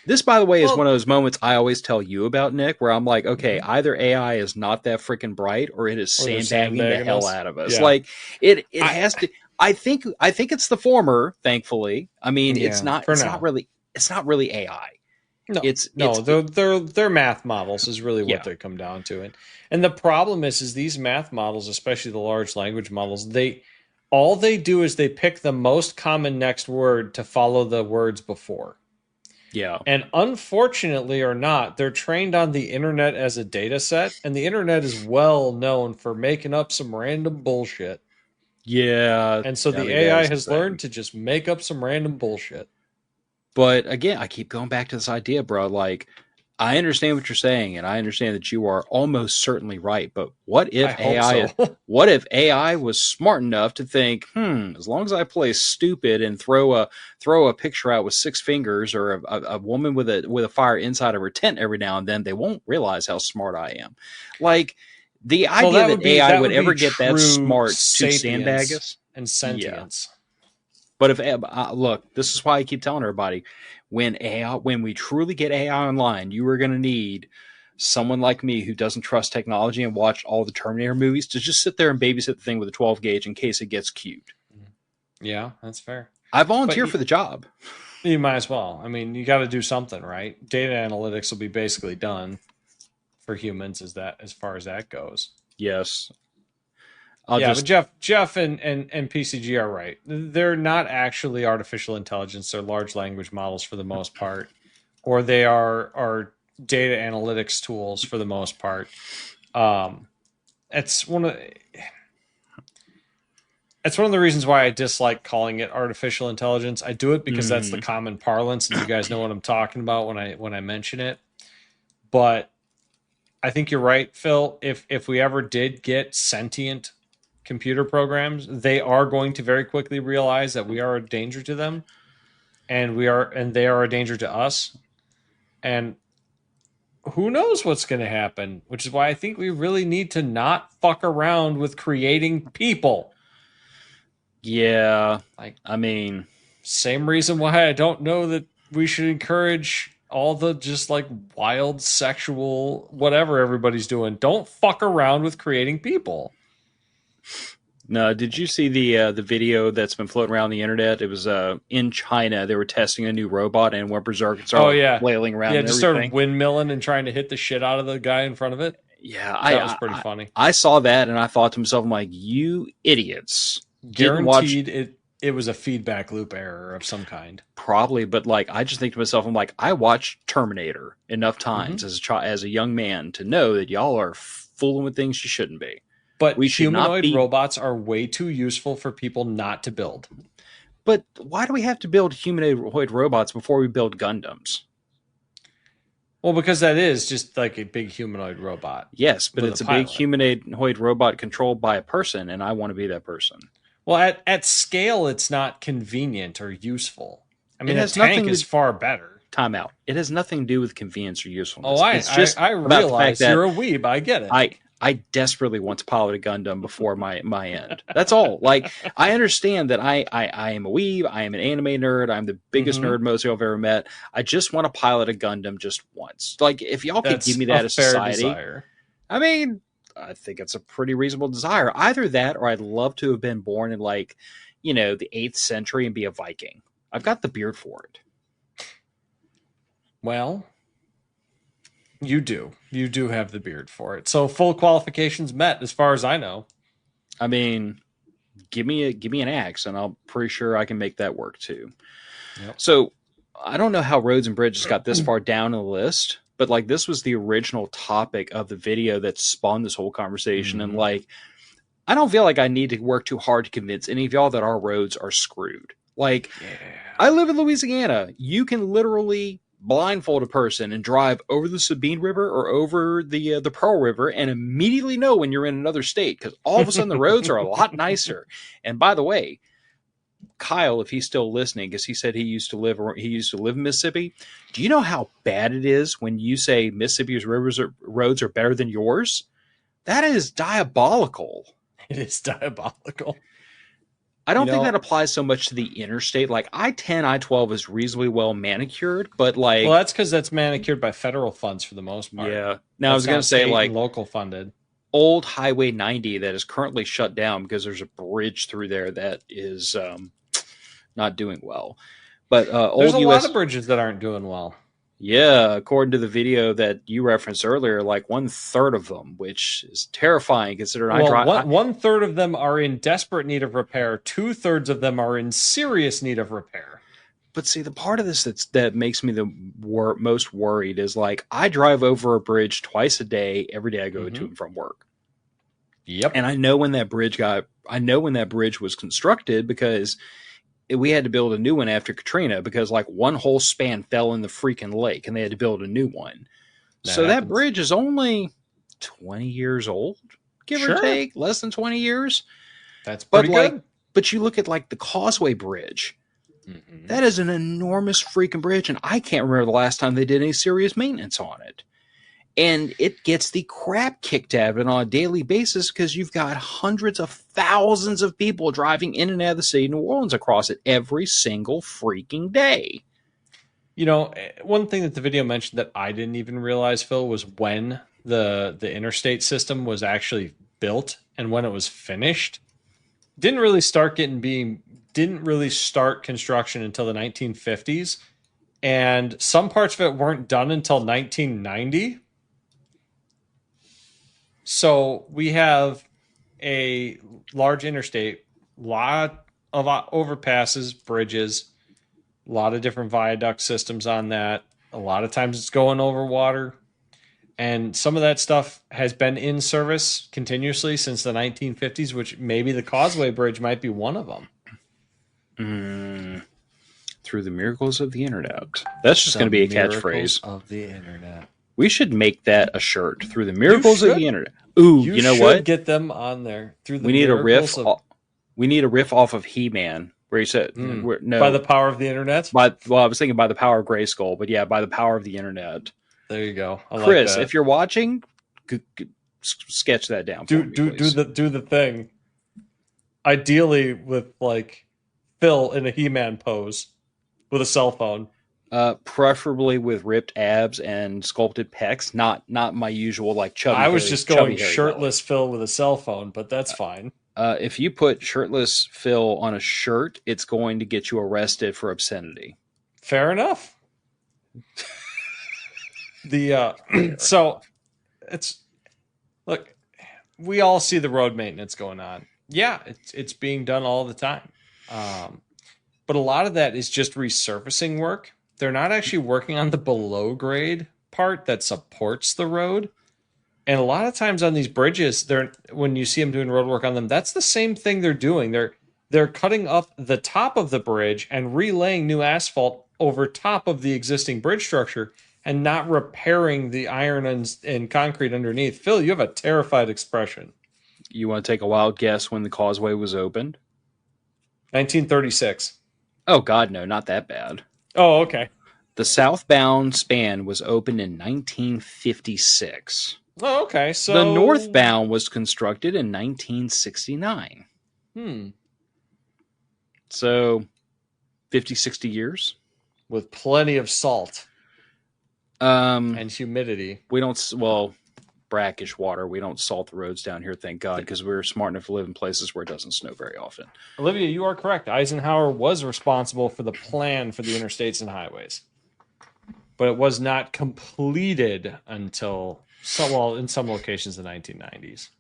This, by the way, is one Well, of those moments I always tell you about, Nick, where I'm like, okay, mhm. either AI is not that freaking bright, or it is Or they're sandbagging the sandbagging hell us. out of us. Yeah. Like it I has to. I think it's the former. Thankfully, I mean, it's yeah, not. for It's not now. really. It's not really AI. No, It's no, they're math models is really what yeah. they come down to. And the problem is these math models, especially the large language models, they all they do is they pick the most common next word to follow the words before. Yeah. And unfortunately or not, they're trained on the internet as a data set, and the internet is well known for making up some random bullshit. Yeah. And so I the mean, that AI is the has learned thing. to just make up some random bullshit. But again, I keep going back to this idea, bro. Like, I understand what you're saying, and I understand that you are almost certainly right. But I hope so. what if AI was smart enough to think, as long as I play stupid and throw a picture out with six fingers, or a woman with a fire inside of her tent every now and then, they won't realize how smart I am. Like the Well, idea that AI that would would be ever get that true smart to sandbag sapience us, and yeah. sentience. But if look, this is why I keep telling everybody, when we truly get AI online, you are going to need someone like me who doesn't trust technology and watch all the Terminator movies to just sit there and babysit the thing with a 12 gauge in case it gets cute. Yeah, that's fair. I But volunteer for the job. you might as well. I mean, you got to do something, right? Data analytics will be basically done for humans as far as that goes. Yes, I'll Yeah, but just Jeff and PCG are right. They're not actually artificial intelligence. They're large language models for the most part, or they are data analytics tools for the most part. Um, it's one of it's one of the reasons why I dislike calling it artificial intelligence. I do it because that's the mm, common parlance, and you guys know what I'm talking about when I mention it. But I think you're right, Phil. If we ever did get sentient computer programs, they are going to very quickly realize that we are a danger to them, and they are a danger to us. And who knows what's going to happen? Which is why I think we really need to not fuck around with creating people. yeah. Like, I mean, same reason why I don't know that we should encourage all the just like wild sexual whatever everybody's doing. Don't fuck around with creating people. no. Did you see the video that's been floating around the internet? It was in China. They were testing a new robot and went berserk and Oh started like yeah, flailing around yeah. and Just started everything. windmilling and trying to hit the shit out of the guy in front of it. Yeah, That was pretty funny. I saw that and I thought to myself, I'm like, you idiots didn't watch. Guaranteed, it was a feedback loop error of some kind. Probably, but like I just think to myself, I'm like, I watched Terminator enough Hmm. times as a child, as a young man, to know that y'all are fooling with things you shouldn't be. But We should not humanoid be. robots are way too useful for people not to build. But why do we have to build humanoid robots before we build Gundams? Well, because that is just like a big humanoid robot Yes, but with a it's a big pilot. humanoid robot controlled by a person, and I want to be that person. Well, at scale, it's not convenient or useful. I It mean, a has tank nothing is to far better. time out. It has nothing to do with convenience or Oh, usefulness. It's just I about the fact realize that you're a weeb. I get it. I desperately want to pilot a Gundam before my end. That's all. Like I understand that I am a weeb, I am an anime nerd, I'm the biggest Hmm. nerd most of y'all have ever met. I just want to pilot a Gundam just once. Like if y'all could give That's me a that as fair society, desire. I mean, I think it's a pretty reasonable desire. Either that or I'd love to have been born in like, the 8th century and be a Viking. I've got the beard for it. Well, you do. You do have the beard for it. So full qualifications met, as far as I know. I mean, give me an axe, and I'm pretty sure I can make that work too. Yep. So I don't know how roads and bridges got this far down the list, but like this was the original topic of the video that spawned this whole conversation. And like, I don't feel like I need to work too hard to convince any of y'all that our roads are screwed. Like, I live in Louisiana. You can literally blindfold a person and drive over the Sabine River or over the Pearl River and immediately know when you're in another state, because all of a sudden the roads are a lot nicer. And by the way, Kyle, if he's still listening, because he said he used to live in Mississippi. Do you know how bad it is when you say Mississippi's roads are better than yours? That is diabolical. It is diabolical. I don't think that applies so much to the interstate. Like I-10, I-12 is reasonably well manicured, but like, well, that's because that's manicured by federal funds for the most part. Yeah. Now I was going to say like local funded. Old Highway 90 that is currently shut down because there's a bridge through there that is not doing well. But there's a lot of bridges that aren't doing well. Yeah, according to the video that you referenced earlier, like 1/3 of them, which is terrifying considering one third of them are in desperate need of repair. 2/3 of them are in serious need of repair. But see, the part of this that makes me the most worried is like I drive over a bridge twice a day, every day I go to and from work. Yep, and I know when that bridge was constructed because we had to build a new one after Katrina because like one whole span fell in the freaking lake and they had to build a new one. That bridge is only 20 years old, give or take, less than 20 years. That's pretty good. But you look at like the Causeway Bridge. That is an enormous freaking bridge, and I can't remember the last time they did any serious maintenance on it. And it gets the crap kicked out of it on a daily basis because you've got hundreds of thousands of people driving in and out of the city of New Orleans across it every single freaking day. You know, one thing that the video mentioned that I didn't even realize, Phil, was when the interstate system was actually built and when it was finished. Didn't really start construction until the 1950s, and some parts of it weren't done until 1990. So we have a large interstate, lot of overpasses, bridges, a lot of different viaduct systems on that. A lot of times it's going over water. And some of that stuff has been in service continuously since the 1950s, which maybe the Causeway Bridge might be one of them. Through the miracles of the internet. That's just going to be a catchphrase. Of the internet. We should make that a shirt. Through the miracles of the internet. Ooh, you know what? Get them on there. Through the we need a riff. We need a riff off of He-Man, where he said, "No, by the power of the internet." I was thinking by the power of Grayskull, but yeah, by the power of the internet. There you go, Chris. If you're watching, sketch that down. Do the thing. Ideally, with like Phil in a He-Man pose with a cell phone. Preferably with ripped abs and sculpted pecs, not my usual like chubby. I was just going shirtless Phil with a cell phone, but that's fine. If you put shirtless Phil on a shirt, it's going to get you arrested for obscenity. Fair enough. So it's look, we all see the road maintenance going on. Yeah, it's being done all the time. But a lot of that is just resurfacing work. They're not actually working on the below grade part that supports the road. And a lot of times on these bridges, when you see them doing road work on them, that's the same thing they're doing. They're cutting up the top of the bridge and relaying new asphalt over top of the existing bridge structure and not repairing the iron and concrete underneath. Phil, you have a terrified expression. You want to take a wild guess when the causeway was opened? 1936. Oh, God, no, not that bad. Oh, okay. The southbound span was opened in 1956. Oh, okay. So the northbound was constructed in 1969. So 50, 60 years. With plenty of salt. And humidity. We don't, brackish water. We don't salt the roads down here, thank God, because we're smart enough to live in places where it doesn't snow very often. Olivia, you are correct. Eisenhower was responsible for the plan for the interstates and highways. But it was not completed until, in some locations, the 1990s.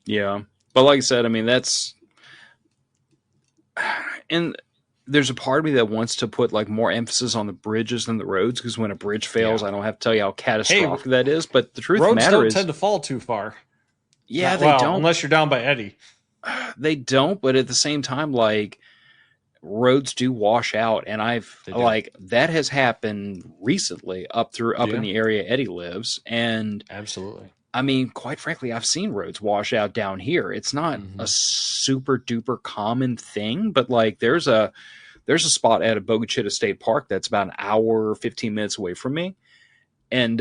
Yeah. But like I said, I mean, that's and there's a part of me that wants to put like more emphasis on the bridges than the roads, because when a bridge fails, I don't have to tell you how catastrophic that is. But the truth of the roads matter don't is, tend to fall too far. yeah, they don't, unless you're down by Eddie. They don't, but at the same time, like, roads do wash out, and that has happened recently up in the area Eddie lives, and absolutely. I mean, quite frankly, I've seen roads wash out down here. It's not a super duper common thing, but like there's a spot at a Bogo State Park that's about an hour, 15 minutes away from me. And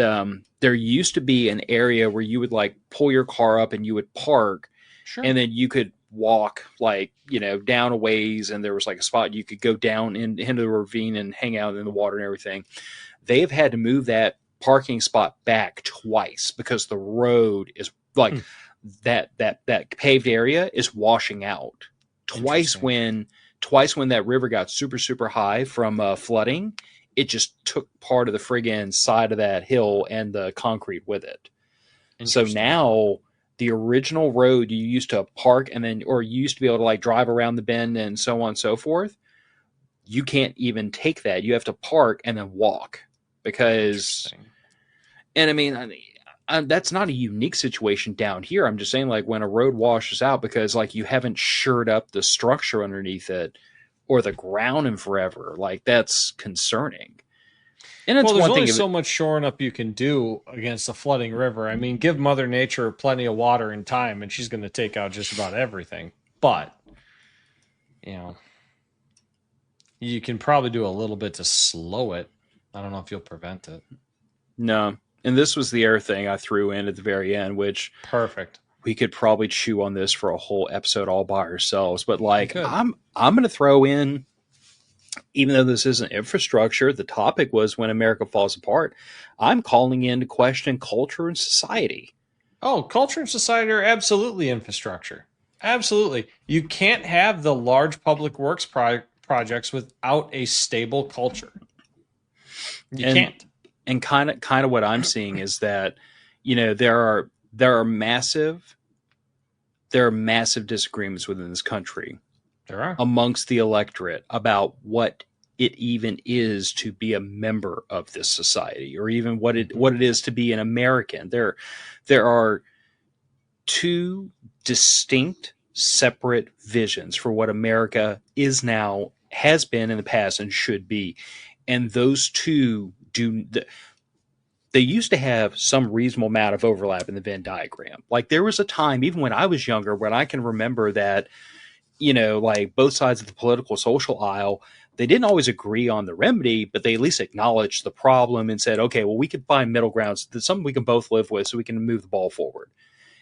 there used to be an area where you would like pull your car up and you would park, and then you could walk like, down a ways, and there was like a spot you could go down into the ravine and hang out in the water and everything. They've had to move that parking spot back twice because the road is like that paved area is washing out twice when that river got super, super high from flooding. It just took part of the friggin' side of that hill and the concrete with it. So now the original road you used to park or you used to be able to like drive around the bend and so on and so forth, you can't even take that. You have to park and then walk because, and I mean, that's not a unique situation down here. I'm just saying, like, when a road washes out because like you haven't shored up the structure underneath it or the ground in forever, like that's concerning. And it's there's only so much shoring up you can do against a flooding river. I mean, give Mother Nature plenty of water and time, and she's going to take out just about everything. But, you can probably do a little bit to slow it. I don't know if you'll prevent it. No. And this was the air thing I threw in at the very end, which perfect. We could probably chew on this for a whole episode all by ourselves. But like, I'm going to throw in, even though this isn't infrastructure, the topic was when America falls apart. I'm calling in to question culture and society. Oh, culture and society are absolutely infrastructure. Absolutely. You can't have the large public works projects without a stable culture. You can't. And kind of what I'm seeing is that, there are massive disagreements within this country. There are. Amongst the electorate about what it even is to be a member of this society, or even what it is to be an American. There are two distinct, separate visions for what America is now, has been in the past, and should be. And those two they used to have some reasonable amount of overlap in the Venn diagram. Like there was a time, even when I was younger, when I can remember that, like both sides of the political social aisle, they didn't always agree on the remedy, but they at least acknowledged the problem and said, okay, well, we could find middle grounds. That's something we can both live with so we can move the ball forward.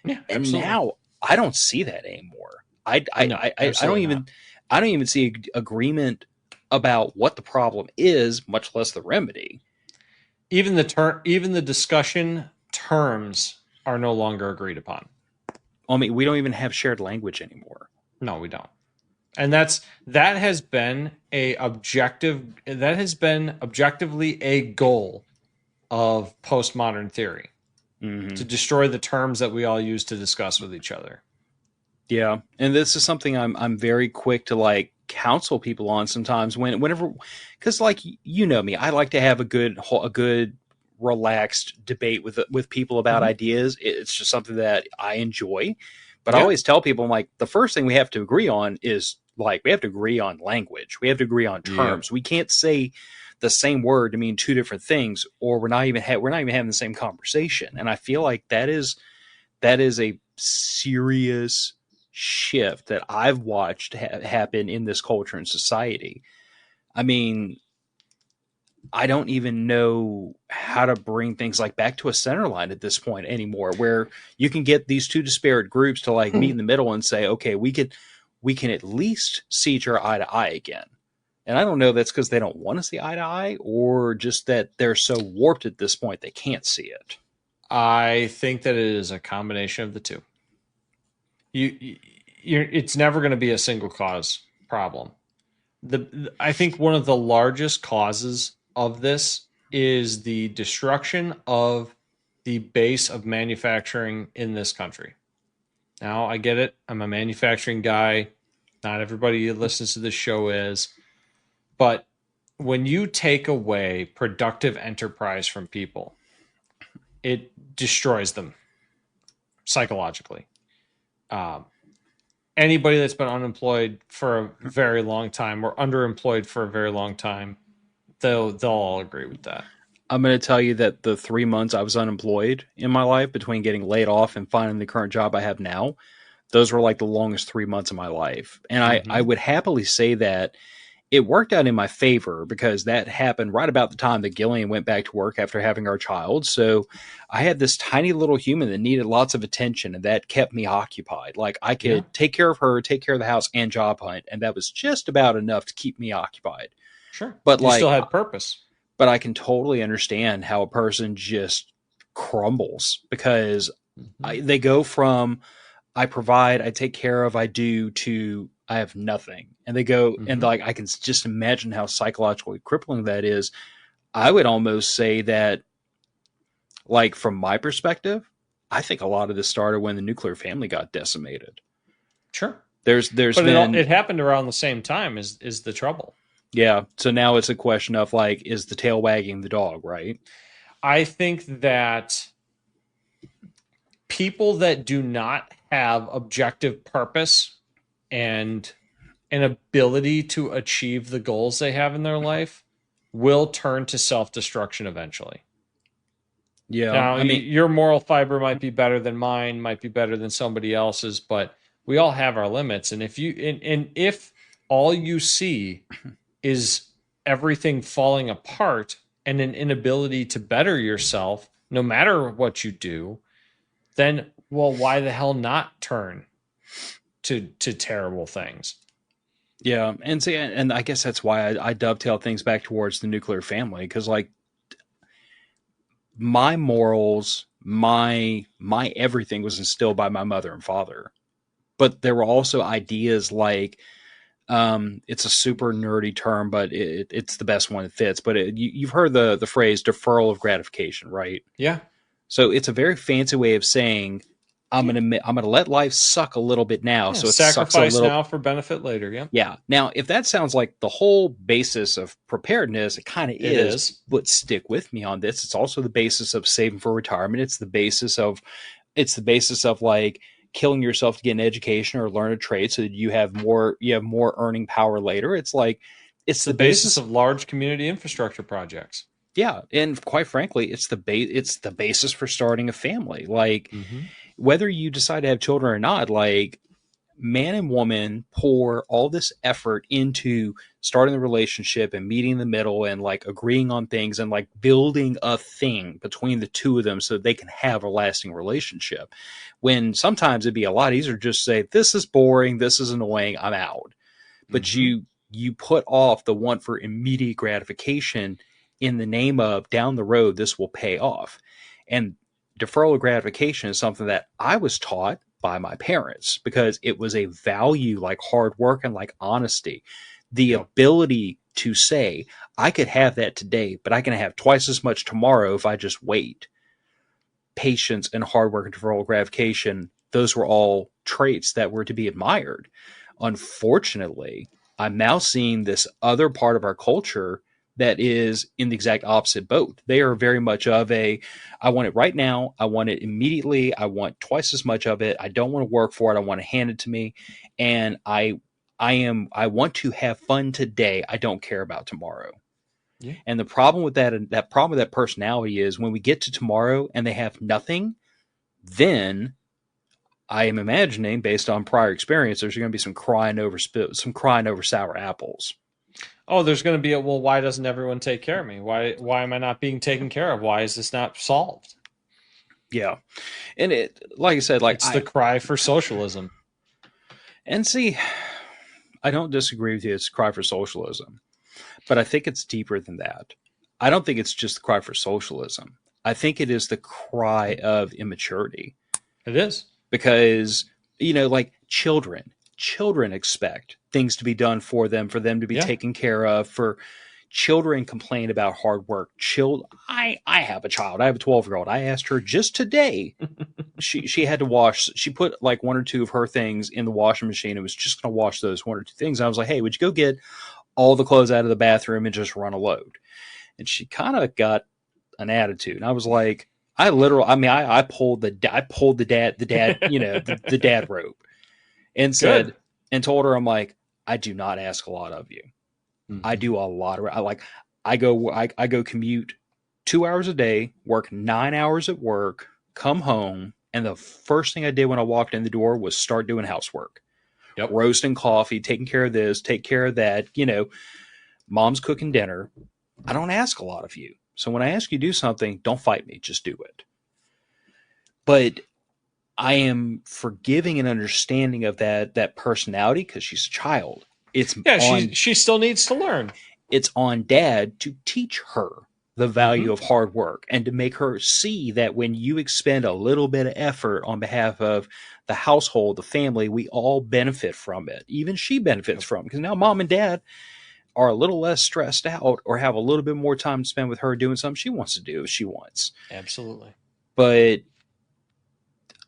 Yeah, and absolutely. Now I don't see that anymore. I don't even see agreement about what the problem is, much less the remedy. Even the discussion terms are no longer agreed upon. I mean, we don't even have shared language anymore. No, we don't. And that has been objectively a goal of postmodern theory, to destroy the terms that we all use to discuss with each other. Yeah, and this is something I'm very quick to like counsel people on sometimes whenever, because like me, I like to have a good relaxed debate with people about ideas. It's just something that I enjoy. But I always tell people, I'm like, the first thing we have to agree on is like we have to agree on language. We have to agree on terms. We can't say the same word to mean two different things, or we're not even having the same conversation. And I feel like that is a serious shift that I've watched happen in this culture and society. I mean, I don't even know how to bring things like back to a center line at this point anymore, where you can get these two disparate groups to like meet in the middle and say, okay, we can at least see each other eye to eye again. And I don't know if that's because they don't want to see eye to eye, or just that they're so warped at this point they can't see it. I think that it is a combination of the two. It's never going to be a single cause problem. I think one of the largest causes of this is the destruction of the base of manufacturing in this country. Now, I get it. I'm a manufacturing guy. Not everybody who listens to this show is. But when you take away productive enterprise from people, it destroys them psychologically. Um, Anybody that's been unemployed for a very long time or underemployed for a very long time, they'll all agree with that. I'm going to tell you that the 3 months I was unemployed in my life between getting laid off and finding the current job I have now, those were like the longest 3 months of my life. And I would happily say that it worked out in my favor because that happened right about the time that Gillian went back to work after having our child. So I had this tiny little human that needed lots of attention, and that kept me occupied. Like I could take care of her, take care of the house, and job hunt, and that was just about enough to keep me occupied. Sure. But you still had purpose. But I can totally understand how a person just crumbles because they go from I provide, I take care of, I do to I have nothing. And they go and like I can just imagine how psychologically crippling that is. I would almost say that, like from my perspective, I think a lot of this started when the nuclear family got decimated. Sure. But been, it happened around the same time is the trouble. Yeah. So now it's a question of like, is the tail wagging the dog, right? I think that people that do not have objective purpose and an ability to achieve the goals they have in their life will turn to self-destruction eventually. Yeah. Now, I mean, your moral fiber might be better than mine, might be better than somebody else's, but we all have our limits. And if all you see is everything falling apart and an inability to better yourself, no matter what you do, then, well, why the hell not turn to terrible things? Yeah, and see, and I guess that's why I dovetail things back towards the nuclear family, because like my morals, my everything was instilled by my mother and father, but there were also ideas like it's a super nerdy term, but it's the best one that fits. But you've heard the phrase deferral of gratification, right? Yeah. So it's a very fancy way of saying I'm gonna let life suck a little bit now. So it sacrifice sucks a little now for benefit later. Yeah. Yeah. Now, if that sounds like the whole basis of preparedness, it kind of is. But stick with me on this. It's also the basis of saving for retirement. It's the basis of like killing yourself to get an education or learn a trade so that you have more earning power later. It's like it's the basis of large community infrastructure projects. Yeah, and quite frankly, it's the basis for starting a family. Like whether you decide to have children or not, like man and woman pour all this effort into starting the relationship and meeting in the middle and like agreeing on things and like building a thing between the two of them so that they can have a lasting relationship. When sometimes it'd be a lot easier to just say, this is boring, this is annoying, I'm out. But you put off the want for immediate gratification in the name of down the road, this will pay off. And deferral of gratification is something that I was taught by my parents because it was a value like hard work and like honesty. The ability to say, I could have that today, but I can have twice as much tomorrow if I just wait. Patience and hard work and deferral of gratification, those were all traits that were to be admired. Unfortunately, I'm now seeing this other part of our culture that is in the exact opposite boat. They are very much of I want it right now. I want it immediately. I want twice as much of it. I don't want to work for it. I want to hand it to me. And I want to have fun today. I don't care about tomorrow. Yeah. And the problem with that problem with that personality is when we get to tomorrow and they have nothing, then I am imagining based on prior experience, there's going to be some crying over sour apples. Oh, there's going to be why doesn't everyone take care of me? Why am I not being taken care of? Why is this not solved? Yeah. And it, like I said, it's the cry for socialism. And see, I don't disagree with you. It's a cry for socialism, but I think it's deeper than that. I don't think it's just the cry for socialism. I think it is the cry of immaturity. It is. Because, like children expect things to be done for them to be taken care of, for Children complain about hard work. I have a child. I have a 12-year-old. I asked her just today. She had to wash. She put like one or two of her things in the washing machine and was just going to wash those one or two things. And I was like, hey, would you go get all the clothes out of the bathroom and just run a load? And she kind of got an attitude. And I was like, I pulled the dad, the dad rope and said, Good. and told her, I'm like, I do not ask a lot of you. Mm-hmm. I do a lot of, I go commute 2 hours a day, work 9 hours at work, come home. And the first thing I did when I walked in the door was start doing housework. Yep. Roasting coffee, taking care of this, take care of that. Mom's cooking dinner. I don't ask a lot of you. So when I ask you to do something, don't fight me. Just do it. But I am forgiving and understanding of that personality because she's a child. She still needs to learn. It's on dad to teach her the value of hard work and to make her see that when you expend a little bit of effort on behalf of the household, the family, we all benefit from it. Even she benefits from it because now mom and dad are a little less stressed out or have a little bit more time to spend with her doing something she wants to do if she wants. Absolutely. But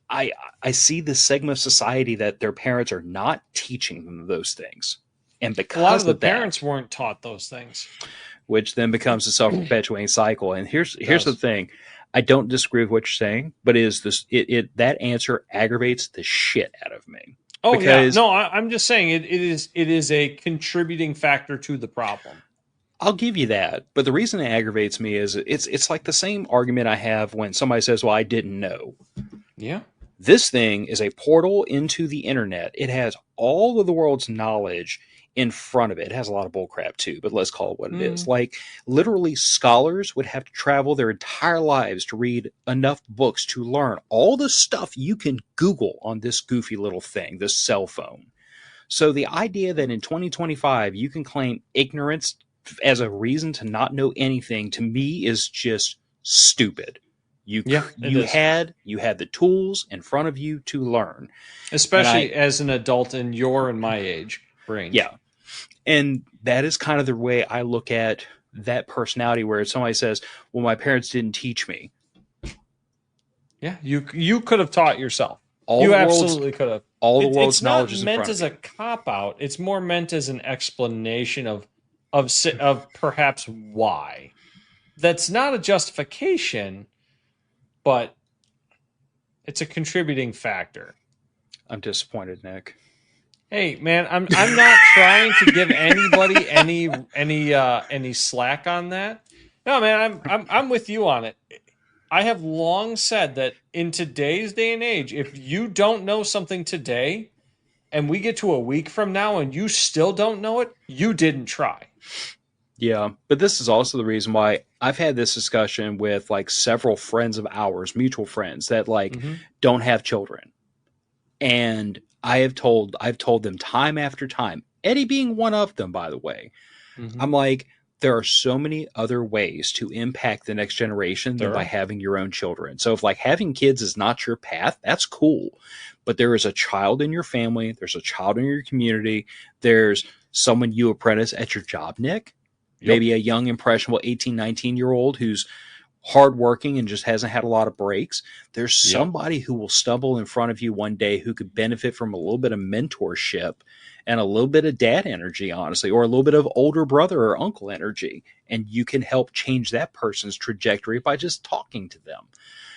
I see this segment of society that their parents are not teaching them those things. And because a lot of the parents weren't taught those things. Which then becomes a self-perpetuating cycle. And here's the thing. I don't disagree with what you're saying, but that answer aggravates the shit out of me. Oh, because, yeah. No, I'm just saying it is a contributing factor to the problem. I'll give you that. But the reason it aggravates me is it's like the same argument I have when somebody says, well, I didn't know. Yeah. This thing is a portal into the internet. It has all of the world's knowledge in front of it. It has a lot of bullcrap too, but let's call it what it is. Like literally scholars would have to travel their entire lives to read enough books to learn all the stuff you can Google on this goofy little thing, this cell phone. So the idea that in 2025 you can claim ignorance as a reason to not know anything to me is just stupid. You had the tools in front of you to learn. Especially as an adult in your and my age range. Yeah. And that is kind of the way I look at that personality where somebody says, well, my parents didn't teach me. Yeah, you could have taught yourself. You absolutely could have. All the world's knowledge is in front of you. It's not meant as a cop-out. It's more meant as an explanation of perhaps why. That's not a justification, but it's a contributing factor. I'm disappointed, Nick. Hey, man, I'm not trying to give anybody any slack on that. No, man, I'm with you on it. I have long said that in today's day and age, if you don't know something today, and we get to a week from now and you still don't know it, you didn't try. Yeah, but this is also the reason why I've had this discussion with like several friends of ours, mutual friends that don't have children. And I've told them time after time, Eddie being one of them, by the way. I'm like, there are so many other ways to impact the next generation than by having your own children. So if like having kids is not your path, that's cool. But there is a child in your family. There's a child in your community. There's someone you apprentice at your job, Nick. Yep. Maybe a young, impressionable 18, 19-year-old who's hardworking and just hasn't had a lot of breaks. There's somebody who will stumble in front of you one day who could benefit from a little bit of mentorship and a little bit of dad energy, honestly, or a little bit of older brother or uncle energy. And you can help change that person's trajectory by just talking to them.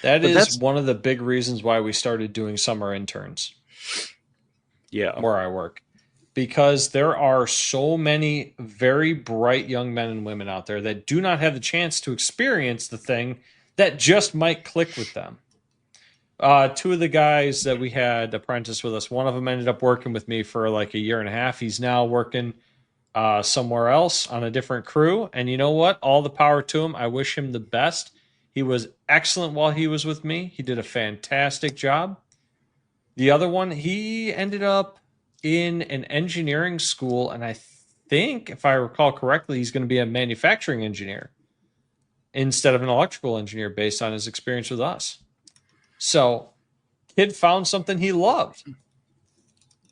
That's one of the big reasons why we started doing summer interns. Yeah. Where I work. Because there are so many very bright young men and women out there that do not have the chance to experience the thing that just might click with them. Two of the guys that we had apprentice with us, one of them ended up working with me for like a year and a half. He's now working somewhere else on a different crew. And you know what? All the power to him. I wish him the best. He was excellent while he was with me. He did a fantastic job. The other one, he ended up in an engineering school, and I think, if I recall correctly, he's going to be a manufacturing engineer instead of an electrical engineer based on his experience with us. So, kid found something he loved.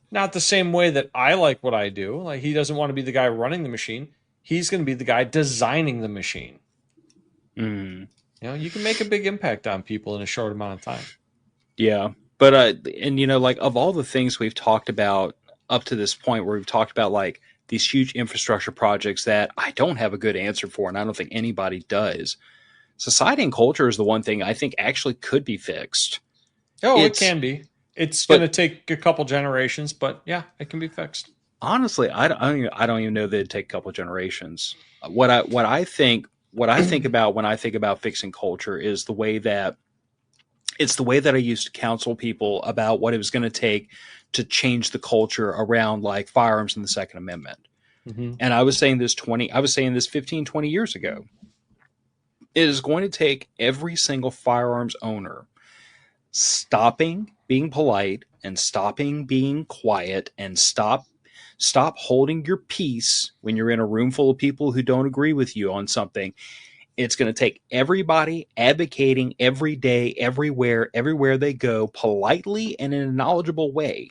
Not the same way that I like what I do. Like, he doesn't want to be the guy running the machine. he's going to be the guy designing the machine. Mm. You know, you can make a big impact on people in a short amount of time. Yeah. But, and you know, like of all the things we've talked about up to this point where we've talked about like these huge infrastructure projects that I don't have a good answer for, and I don't think anybody does, society and culture is the one thing I think actually could be fixed. Oh, it It's, can be. It's going to but take a couple generations, but yeah, it can be fixed. honestly, I don't even know that it'd take a couple of generations. What I think about when I think about fixing culture is the way that it's the way that I used to counsel people about what it was going to take to change the culture around like firearms and the Second Amendment. Mm-hmm. And I was saying this 15, 20 years ago. It is going to take every single firearms owner stopping being polite and stopping being quiet and stop holding your peace when you're in a room full of people who don't agree with you on something. It's going to take everybody advocating every day, everywhere they go, politely and in a knowledgeable way.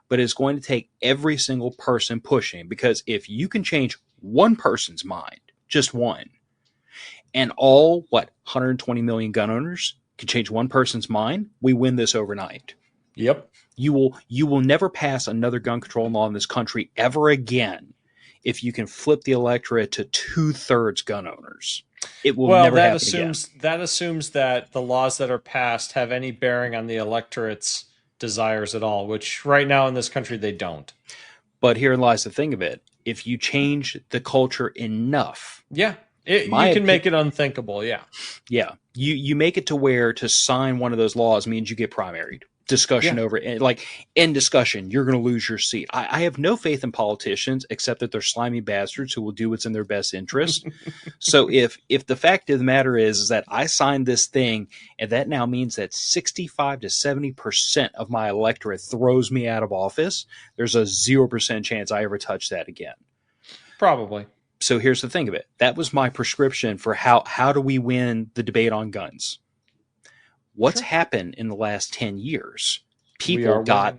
But it's going to take every single person pushing, because if you can change one person's mind, just one, and all, 120 million gun owners can change one person's mind, we win this overnight. Yep. You will never pass another gun control law in this country ever again if you can flip the electorate to 2/3 gun owners. It will Well, never happen again. that assumes that the laws that are passed have any bearing on the electorate's desires at all, which right now in this country they don't. But herein lies the thing of it. If you change the culture enough, Yeah, my you can make opinion, it unthinkable. Yeah, yeah, you make it to where to sign one of those laws means you get primaried. Discussion yeah. over it, like in discussion, you're going to lose your seat. I have no faith in politicians except that they're slimy bastards who will do what's in their best interest. So if the fact of the matter is that I signed this thing and that now means that 65 to 70% of my electorate throws me out of office, there's a 0% chance I ever touch that again. Probably. So here's the thing of it. That was my prescription for how do we win the debate on guns. What's happened in the last 10 years? People got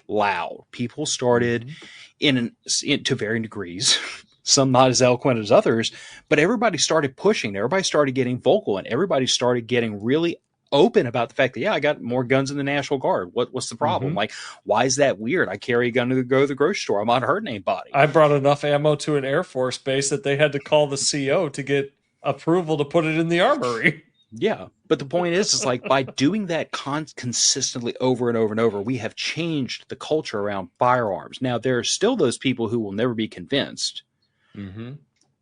loud. People started to varying degrees, some not as eloquent as others, but everybody started pushing. Everybody started getting vocal, and everybody started getting really open about the fact that, yeah, I got more guns in the National Guard. What's the problem? Like, why is that weird? I carry a gun to go to the grocery store. I'm not hurting anybody. I brought enough ammo to an Air Force base that they had to call the CO to get approval to put it in the armory. Yeah. But the point is like by doing that consistently over and over and over, we have changed the culture around firearms. Now, there are still those people who will never be convinced,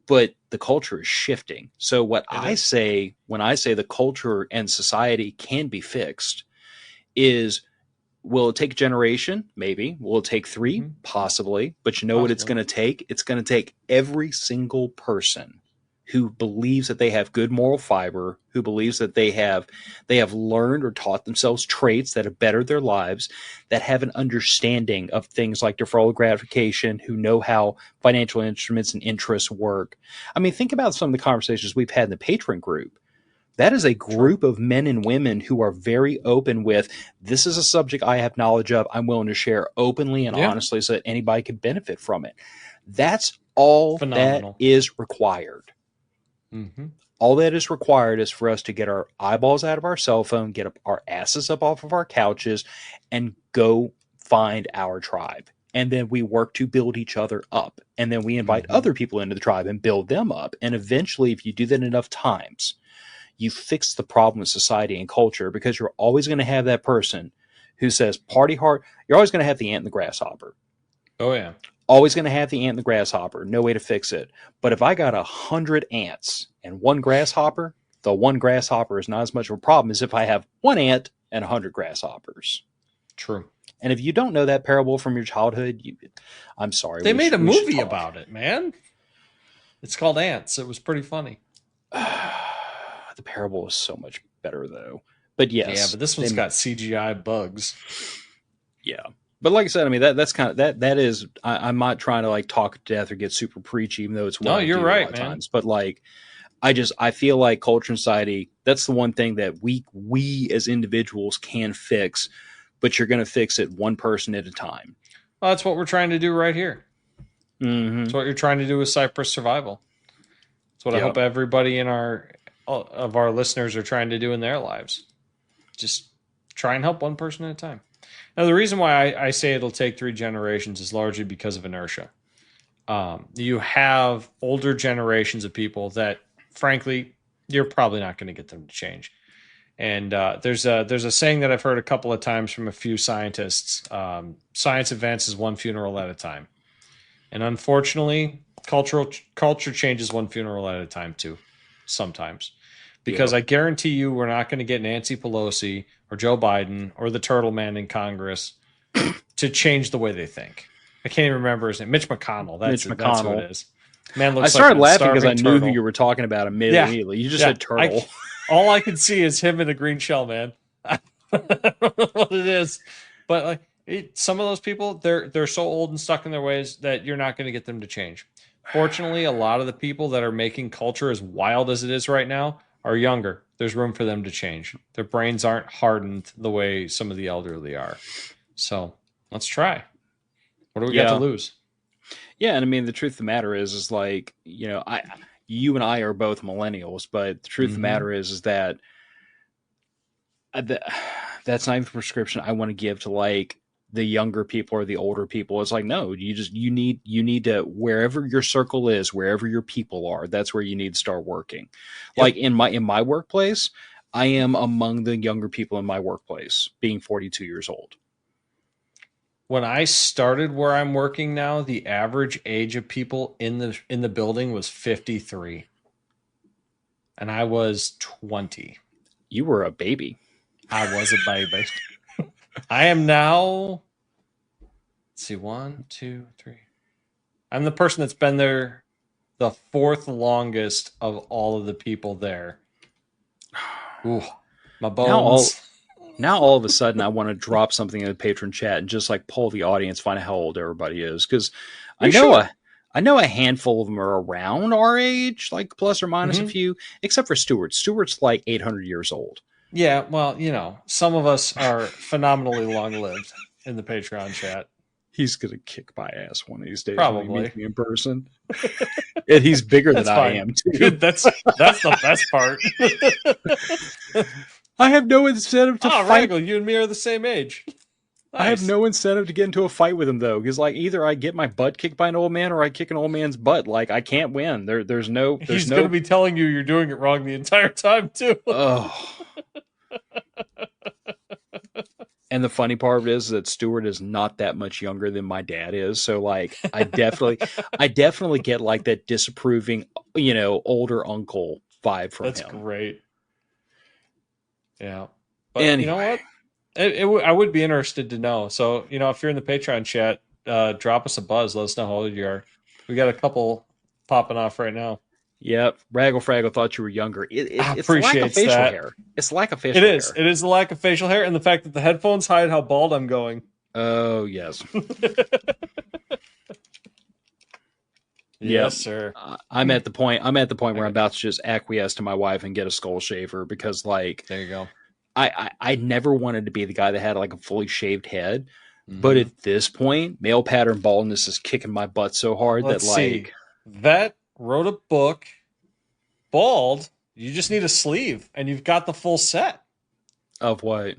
but the culture is shifting. So what I say when I say the culture and society can be fixed is, will it take a generation? Maybe. Will it take 3? Possibly. But you know what it's going to take? It's going to take every single person who believes that they have good moral fiber, who believes that they have learned or taught themselves traits that have bettered their lives, that have an understanding of things like deferral gratification, who know how financial instruments and interests work. I mean, think about some of the conversations we've had in the patron group. That is a group of men and women who are very open with, this is a subject I have knowledge of, I'm willing to share openly and honestly so that anybody can benefit from it. That's all that is required. All that is required is for us to get our eyeballs out of our cell phone, get our asses up off of our couches, and go find our tribe. And then we work to build each other up. And then we invite other people into the tribe and build them up. And eventually, if you do that enough times, you fix the problem with society and culture, because you're always going to have that person who says party hard. You're always going to have the ant and the grasshopper. Oh, yeah. Always going to have the ant and the grasshopper. No way to fix it. But if I got 100 ants and one grasshopper, the one grasshopper is not as much of a problem as if I have one ant and 100 grasshoppers. True. And if you don't know that parable from your childhood, I'm sorry. They made a movie about it, man. It's called Ants. It was pretty funny. The parable is so much better, though. But yes. Yeah, but this one's got CGI bugs. Yeah. But like I said, I mean, that's kind of that is, I'm not trying to like talk to death or get super preachy, even though it's what I do right, a lot of times. But like, I feel like culture and society, that's the one thing that we as individuals can fix, but you're going to fix it one person at a time. Well, that's what we're trying to do right here. It's what you're trying to do with Cypress Survival. It's what I hope everybody of our listeners are trying to do in their lives. Just try and help one person at a time. Now, the reason why I say it'll take 3 generations is largely because of inertia. You have older generations of people that, frankly, you're probably not going to get them to change. And there's a saying that I've heard a couple of times from a few scientists: science advances one funeral at a time. And unfortunately, culture changes one funeral at a time too, sometimes. Because I guarantee you, we're not going to get Nancy Pelosi or Joe Biden or the Turtle Man in Congress to change the way they think. I can't even remember his name. Mitch McConnell. That's who it is. Man looks I started like laughing because I knew turtle. who you were talking about immediately. You just said turtle. All I can see is him in a green shell, man. I don't know what it is, but some of those people, they're so old and stuck in their ways that you're not going to get them to change. Fortunately, a lot of the people that are making culture as wild as it is right now are younger. There's room for them to change. Their brains aren't hardened the way some of the elderly are. So let's try. What do we got to lose? Yeah, and I mean, the truth of the matter is like, you and I are both millennials, but the truth of the matter is that that's not the prescription I want to give to like the younger people or the older people. It's like, no, you need to, wherever your circle is, wherever your people are, that's where you need to start working. Yep. Like in my workplace, I am among the younger people in my workplace, being 42 years old. When I started where I'm working now, the average age of people in the building was 53. And I was 20. You were a baby. I was a baby. I am now, let's see, 1, 2, 3. I'm the person that's been there the 4th longest of all of the people there. Ooh, my bones. Now all of a sudden I want to drop something in the patron chat and just like poll the audience, find out how old everybody is. Because I know a handful of them are around our age, like plus or minus a few, except for Stuart. Stuart's like 800 years old. Yeah, well, some of us are phenomenally long-lived in the Patreon chat. He's going to kick my ass one of these days. Probably. When he meets me in person. And he's bigger than I am, too. That's the best part. I have no incentive to fight. Radical, you and me are the same age. Nice. I have no incentive to get into a fight with him, though, because like either I get my butt kicked by an old man or I kick an old man's butt. Like I can't win. He's going to be telling you you're doing it wrong the entire time, too. Oh. And the funny part of it is that Stuart is not that much younger than my dad is. So like I definitely get like that disapproving, older uncle vibe from him. That's great. Yeah. But anyway. You know what? I would be interested to know. So, if you're in the Patreon chat, drop us a buzz. Let us know how old you are. We got a couple popping off right now. Yep. Raggle Fraggle thought you were younger. It's the lack of facial hair. It's lack of facial hair. It is. It is the lack of facial hair and the fact that the headphones hide how bald I'm going. Oh, yes. Yes, sir. I'm at the point where I'm about to just acquiesce to my wife and get a skull shaver because like there you go. I never wanted to be the guy that had like a fully shaved head. But at this point, male pattern baldness is kicking my butt so hard that wrote a book, bald. You just need a sleeve, and you've got the full set. Of what?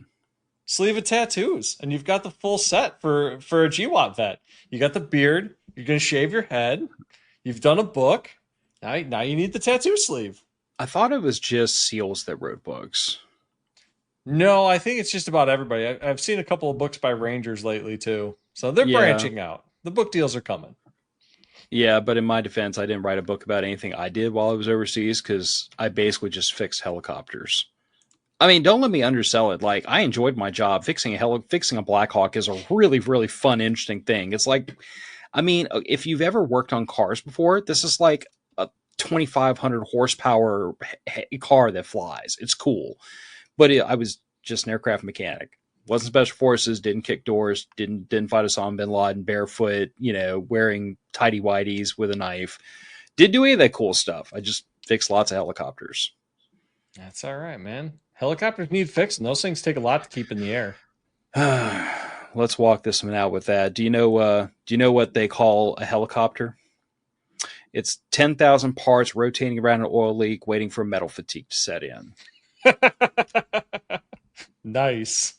Sleeve of tattoos, and you've got the full set for a GWAT vet. You got the beard. You're going to shave your head. You've done a book. Now you need the tattoo sleeve. I thought it was just SEALs that wrote books. No, I think it's just about everybody. I've seen a couple of books by Rangers lately, too. So they're branching out. The book deals are coming. Yeah, but in my defense, I didn't write a book about anything I did while I was overseas because I basically just fixed helicopters. I mean, don't let me undersell it. Like, I enjoyed my job. Fixing a Black Hawk is a really, really fun, interesting thing. It's like, I mean, if you've ever worked on cars before, this is like a 2,500 horsepower car that flies. It's cool. But I was just an aircraft mechanic. Wasn't special forces, didn't kick doors, didn't fight Osama bin Laden barefoot, wearing tidy whities with a knife. Didn't do any of that cool stuff. I just fixed lots of helicopters. That's all right, man. Helicopters need fixing. Those things take a lot to keep in the air. let's walk this one out with that. Do you know what they call a helicopter? It's 10,000 parts rotating around an oil leak, waiting for metal fatigue to set in. Nice.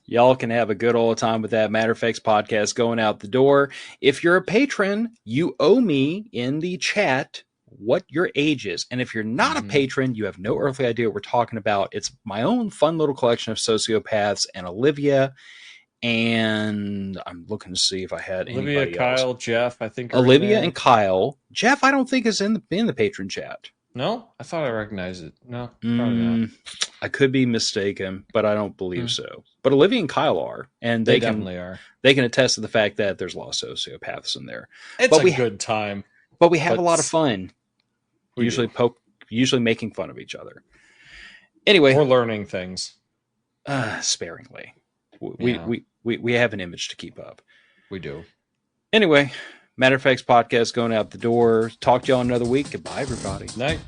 Y'all can have a good old time with that Matter of Facts podcast going out the door. If you're a patron, you owe me in the chat what your age is. And if you're not a patron, you have no earthly idea what we're talking about. It's my own fun little collection of sociopaths and Olivia. And I'm looking to see if I had Olivia, anybody Kyle, else. Jeff, I think. Olivia and Kyle. Jeff, I don't think is in the patron chat. No, I thought I recognized it. No, probably not. I could be mistaken, but I don't believe so. But Olivia and Kyle are, and they definitely are. They can attest to the fact that there's a lot of sociopaths in there. It's a good time, but we have a lot of fun. Usually making fun of each other. Anyway, we're learning things sparingly. We have an image to keep up. We do. Anyway, Matter of Facts podcast going out the door. Talk to y'all another week. Goodbye, everybody. Night.